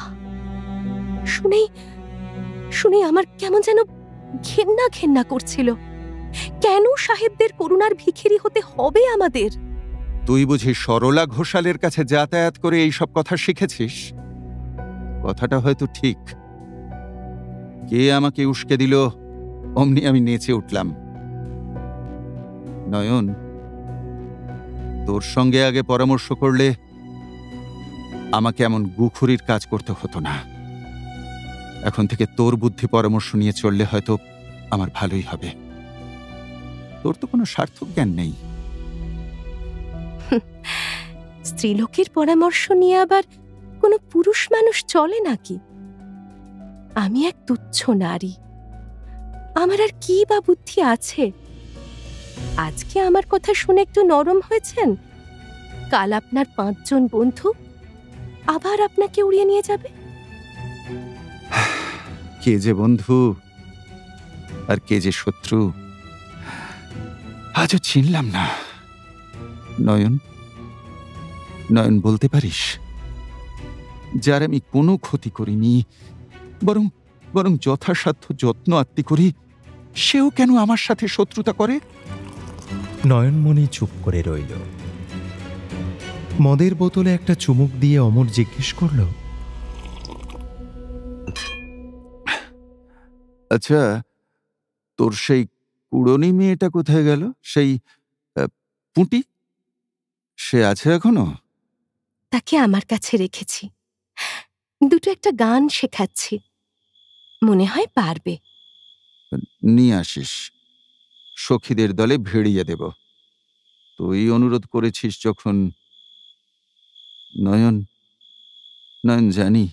শুনে আমার কেমন যেন ঘেন্না ঘেন্না করছিল। কেন সাহেবদের করুণার ভিখিরি হতে হবে আমাদের? তুই বুঝি সরলা ঘোষালের কাছে যাতায়াত করে এইসব কথা শিখেছিস? কথাটা হয়তো ঠিক। কে আমাকে উস্কে দিল, অমনি আমি নেচে উঠলাম। নয়ন, তোর সঙ্গে আগে পরামর্শ করলে আমাকে এমন গুখুরির কাজ করতে হতো না। এখন থেকে তোর বুদ্ধি পরামর্শ নিয়ে চললে হয়তো আমার ভালোই হবে। তোর তো কোনো স্বার্থক জ্ঞান নেই। স্ত্রীলোকের পরামর্শ নিয়ে আবার কোনো পুরুষ মানুষ চলে নাকি? আমি এক তুচ্ছ নারী, আমার আর কি বা বুদ্ধি আছে? আজকে আমার কথা শুনে একটু নরম হয়েছেন, কাল আপনার 5 জন বন্ধু আবার আপনাকে উড়িয়ে নিয়ে যাবে। কে যে বন্ধু আর কে যে শত্রু আজও চিনলাম না। নয়ন, নয়ন বলতে পারিস যার আমি কোনো ক্ষতি করিনি, বরং বরং যথাসাধ্য যত্ন আত্মি করি, সেও কেন আমার সাথে শত্রুতা করে? নয়নমণি চুপ করে রইল। মদের বোতলে একটা চুমুক দিয়ে অমর জিজ্ঞেস করল, আচ্ছা, তোর সেই কুড়নি মেয়েটা কোথায় গেল? সেই পুঁটি, সে আছে এখনো? তাকে আমার কাছে রেখেছি, দুটো একটা গান শেখাচ্ছি, মনে হয় পারবে। নিয়ে আসিস, সখীদের দলে ভিড়িয়ে দেব। তুই অনুরোধ করেছিস যখন। নয়ন, নয়ন, জানি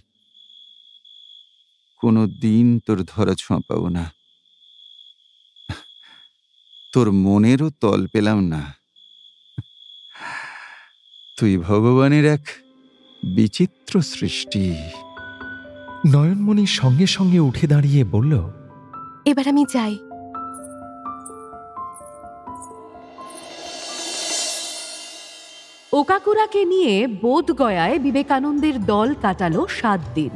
কোনো দিন তোর ধরা ছোঁয়া পাবো না, তোর মনেরও তল পেলাম না। তুই ভগবানের এক বিচিত্র সৃষ্টি। নয়নমণি সঙ্গে সঙ্গে উঠে দাঁড়িয়ে বলল, এবার আমি যাই। ওকাকুরাকে নিয়ে বোধগয়ায় বিবেকানন্দের দল কাটালো 7 দিন।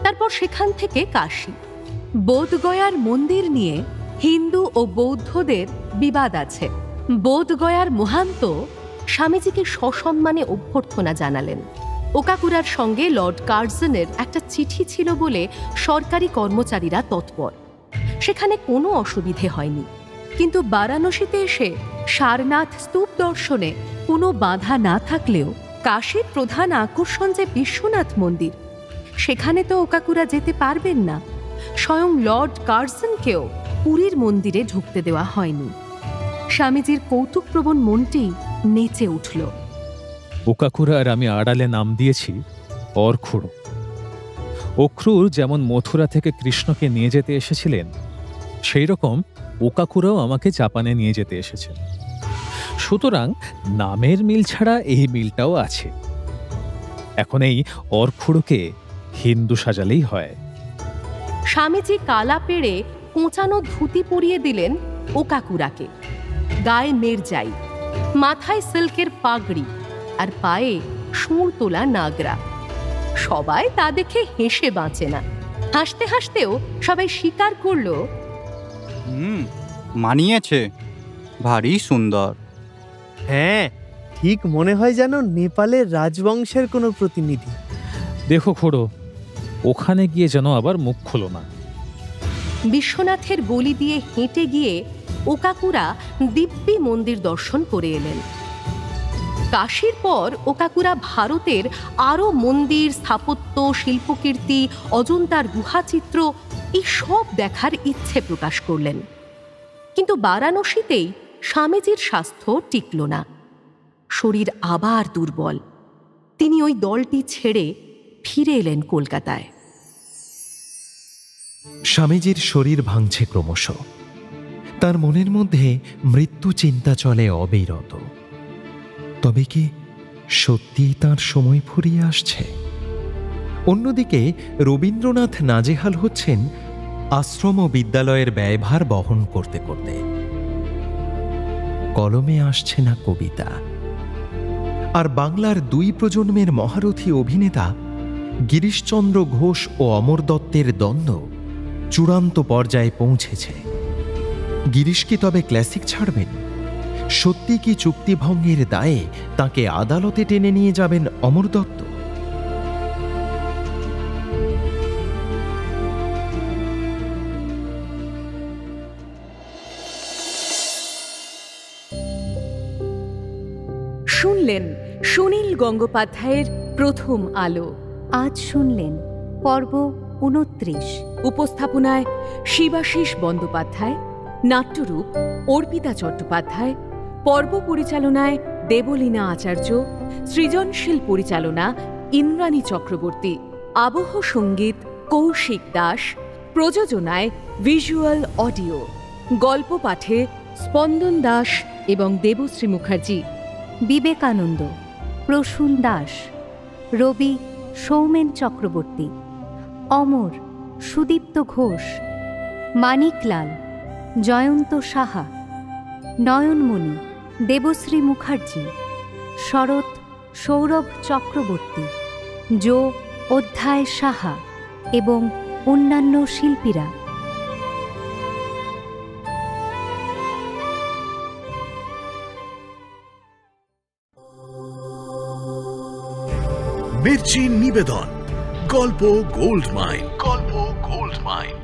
তারপর সেখান থেকে কাশী। বোধগয়ার মন্দির নিয়ে হিন্দু ও বৌদ্ধদের বিবাদ আছে। বোধগয়ার মহান্ত স্বামীজিকে সসম্মানে অভ্যর্থনা জানালেন। ওকাকুরার সঙ্গে লর্ড কার্জনের একটা চিঠি ছিল বলে সরকারি কর্মচারীরা তৎপর। সেখানে কোনো অসুবিধে হয়নি, কিন্তু বারাণসীতে এসে সারনাথ স্তূপ দর্শনে কোনো বাধা না থাকলেও কাশীর প্রধান আকর্ষণ যে বিশ্বনাথ মন্দির, সেখানে তো ওকাকুরা যেতে পারবেন না। স্বয়ং লর্ড কার্জনকেও পুরীর মন্দিরে ঢুকতে দেওয়া হয়নি। স্বামীজির কৌতুকপ্রবণ মনটি নেচে উঠল। ওকাকুরা আর আমি আড়ালে নাম দিয়েছি অর্খুড়। অক্রুর যেমন মথুরা থেকে কৃষ্ণকে নিয়ে যেতে এসেছিলেন, সেই রকম ওকাকুরাও আমাকে জাপানে নিয়ে যেতে এসেছেন। সুতরাং নামের মিল ছাড়া এই মিলটাও আছে। এখন এই অর্খুড়কে হিন্দু সাজালেই হয়। স্বামীজি কালা পেড়ে কোঁচানো ধুতি পরিয়ে দিলেন ওকাকুরাকে। গায়ে মেরজাই, মাথায় সিল্কের পাগড়ি আর পায়ে সুর তোলা নাগরা। সবাই তা দেখে হেসে বাঁচে না। হাসতে হাসতেও সবাই স্বীকার করল, মানিয়েছে, ভারী সুন্দর। হ্যাঁ, ঠিক মনে হয় যেন নেপালের রাজবংশের কোনো প্রতিনিধি। দেখো খোড়ো, ওখানে গিয়ে যেন আবার মুখ খোলো না। বিশ্বনাথের গলি দিয়ে হেঁটে গিয়ে ওকাকুরা দিব্যি মন্দির দর্শন করে এলেন। কাশীর পর ওকাকুরা ভারতের আরও মন্দির, স্থাপত্য, শিল্পকীর্তি, অজন্তার গুহাচিত্র এই সব দেখার ইচ্ছে প্রকাশ করলেন। কিন্তু বারাণসীতেই স্বামীজির স্বাস্থ্য টিকল না। শরীর আবার দুর্বল। তিনি ওই দলটি ছেড়ে ফিরে এলেন কলকাতায়। স্বামীজির শরীর ভাঙছে ক্রমশ। তার মনের মধ্যে মৃত্যু চিন্তা চলে অবিরত। তবে কি সত্যিই তাঁর সময় ফুরিয়ে আসছে? অন্যদিকে রবীন্দ্রনাথ নাজেহাল হচ্ছেন আশ্রম ও বিদ্যালয়ের ব্যয়ভার বহন করতে করতে। কলমে আসছে না কবিতা। আর বাংলার 2 প্রজন্মের মহারথী অভিনেতা গিরিশচন্দ্র ঘোষ ও অমর দত্তের দ্বন্দ্ব চূড়ান্ত পর্যায়ে পৌঁছেছে। গিরিশ কি তবে ক্লাসিক ছাড়বেন? সত্যি কি চুক্তিভঙ্গের দায়ে তাকে আদালতে টেনে নিয়ে যাবেন অমর দত্ত? শুনলেন সুনীল গঙ্গোপাধ্যায়ের প্রথম আলো। আজ শুনলেন পর্ব 29। উপস্থাপনায় শিবাশিস বন্দ্যোপাধ্যায়, নাট্যরূপ অর্পিতা চট্টোপাধ্যায়, পর্ব পরিচালনায় দেবলীনা আচার্য, সৃজনশীল পরিচালনা ইন্দ্রাণী চক্রবর্তী, আবহ সঙ্গীত কৌশিক দাস, প্রযোজনায় ভিজুয়াল অডিও, গল্প পাঠে স্পন্দন দাস এবং দেবশ্রী মুখার্জি। বিবেকানন্দ প্রসূন দাস, রবি সৌমেন চক্রবর্তী, অমর সুদীপ্ত ঘোষ, মানিকলাল জয়ন্ত সাহা, নয়নমণি দেবশ্রী মুখার্জি, শরৎ সৌরভ চক্রবর্তী, জো অধ্যায় সাহা এবং অন্যান্য শিল্পীরা। মির্চি নিবেদন গল্প গোল্ড মাইন। গল্প গোল্ড মাইন।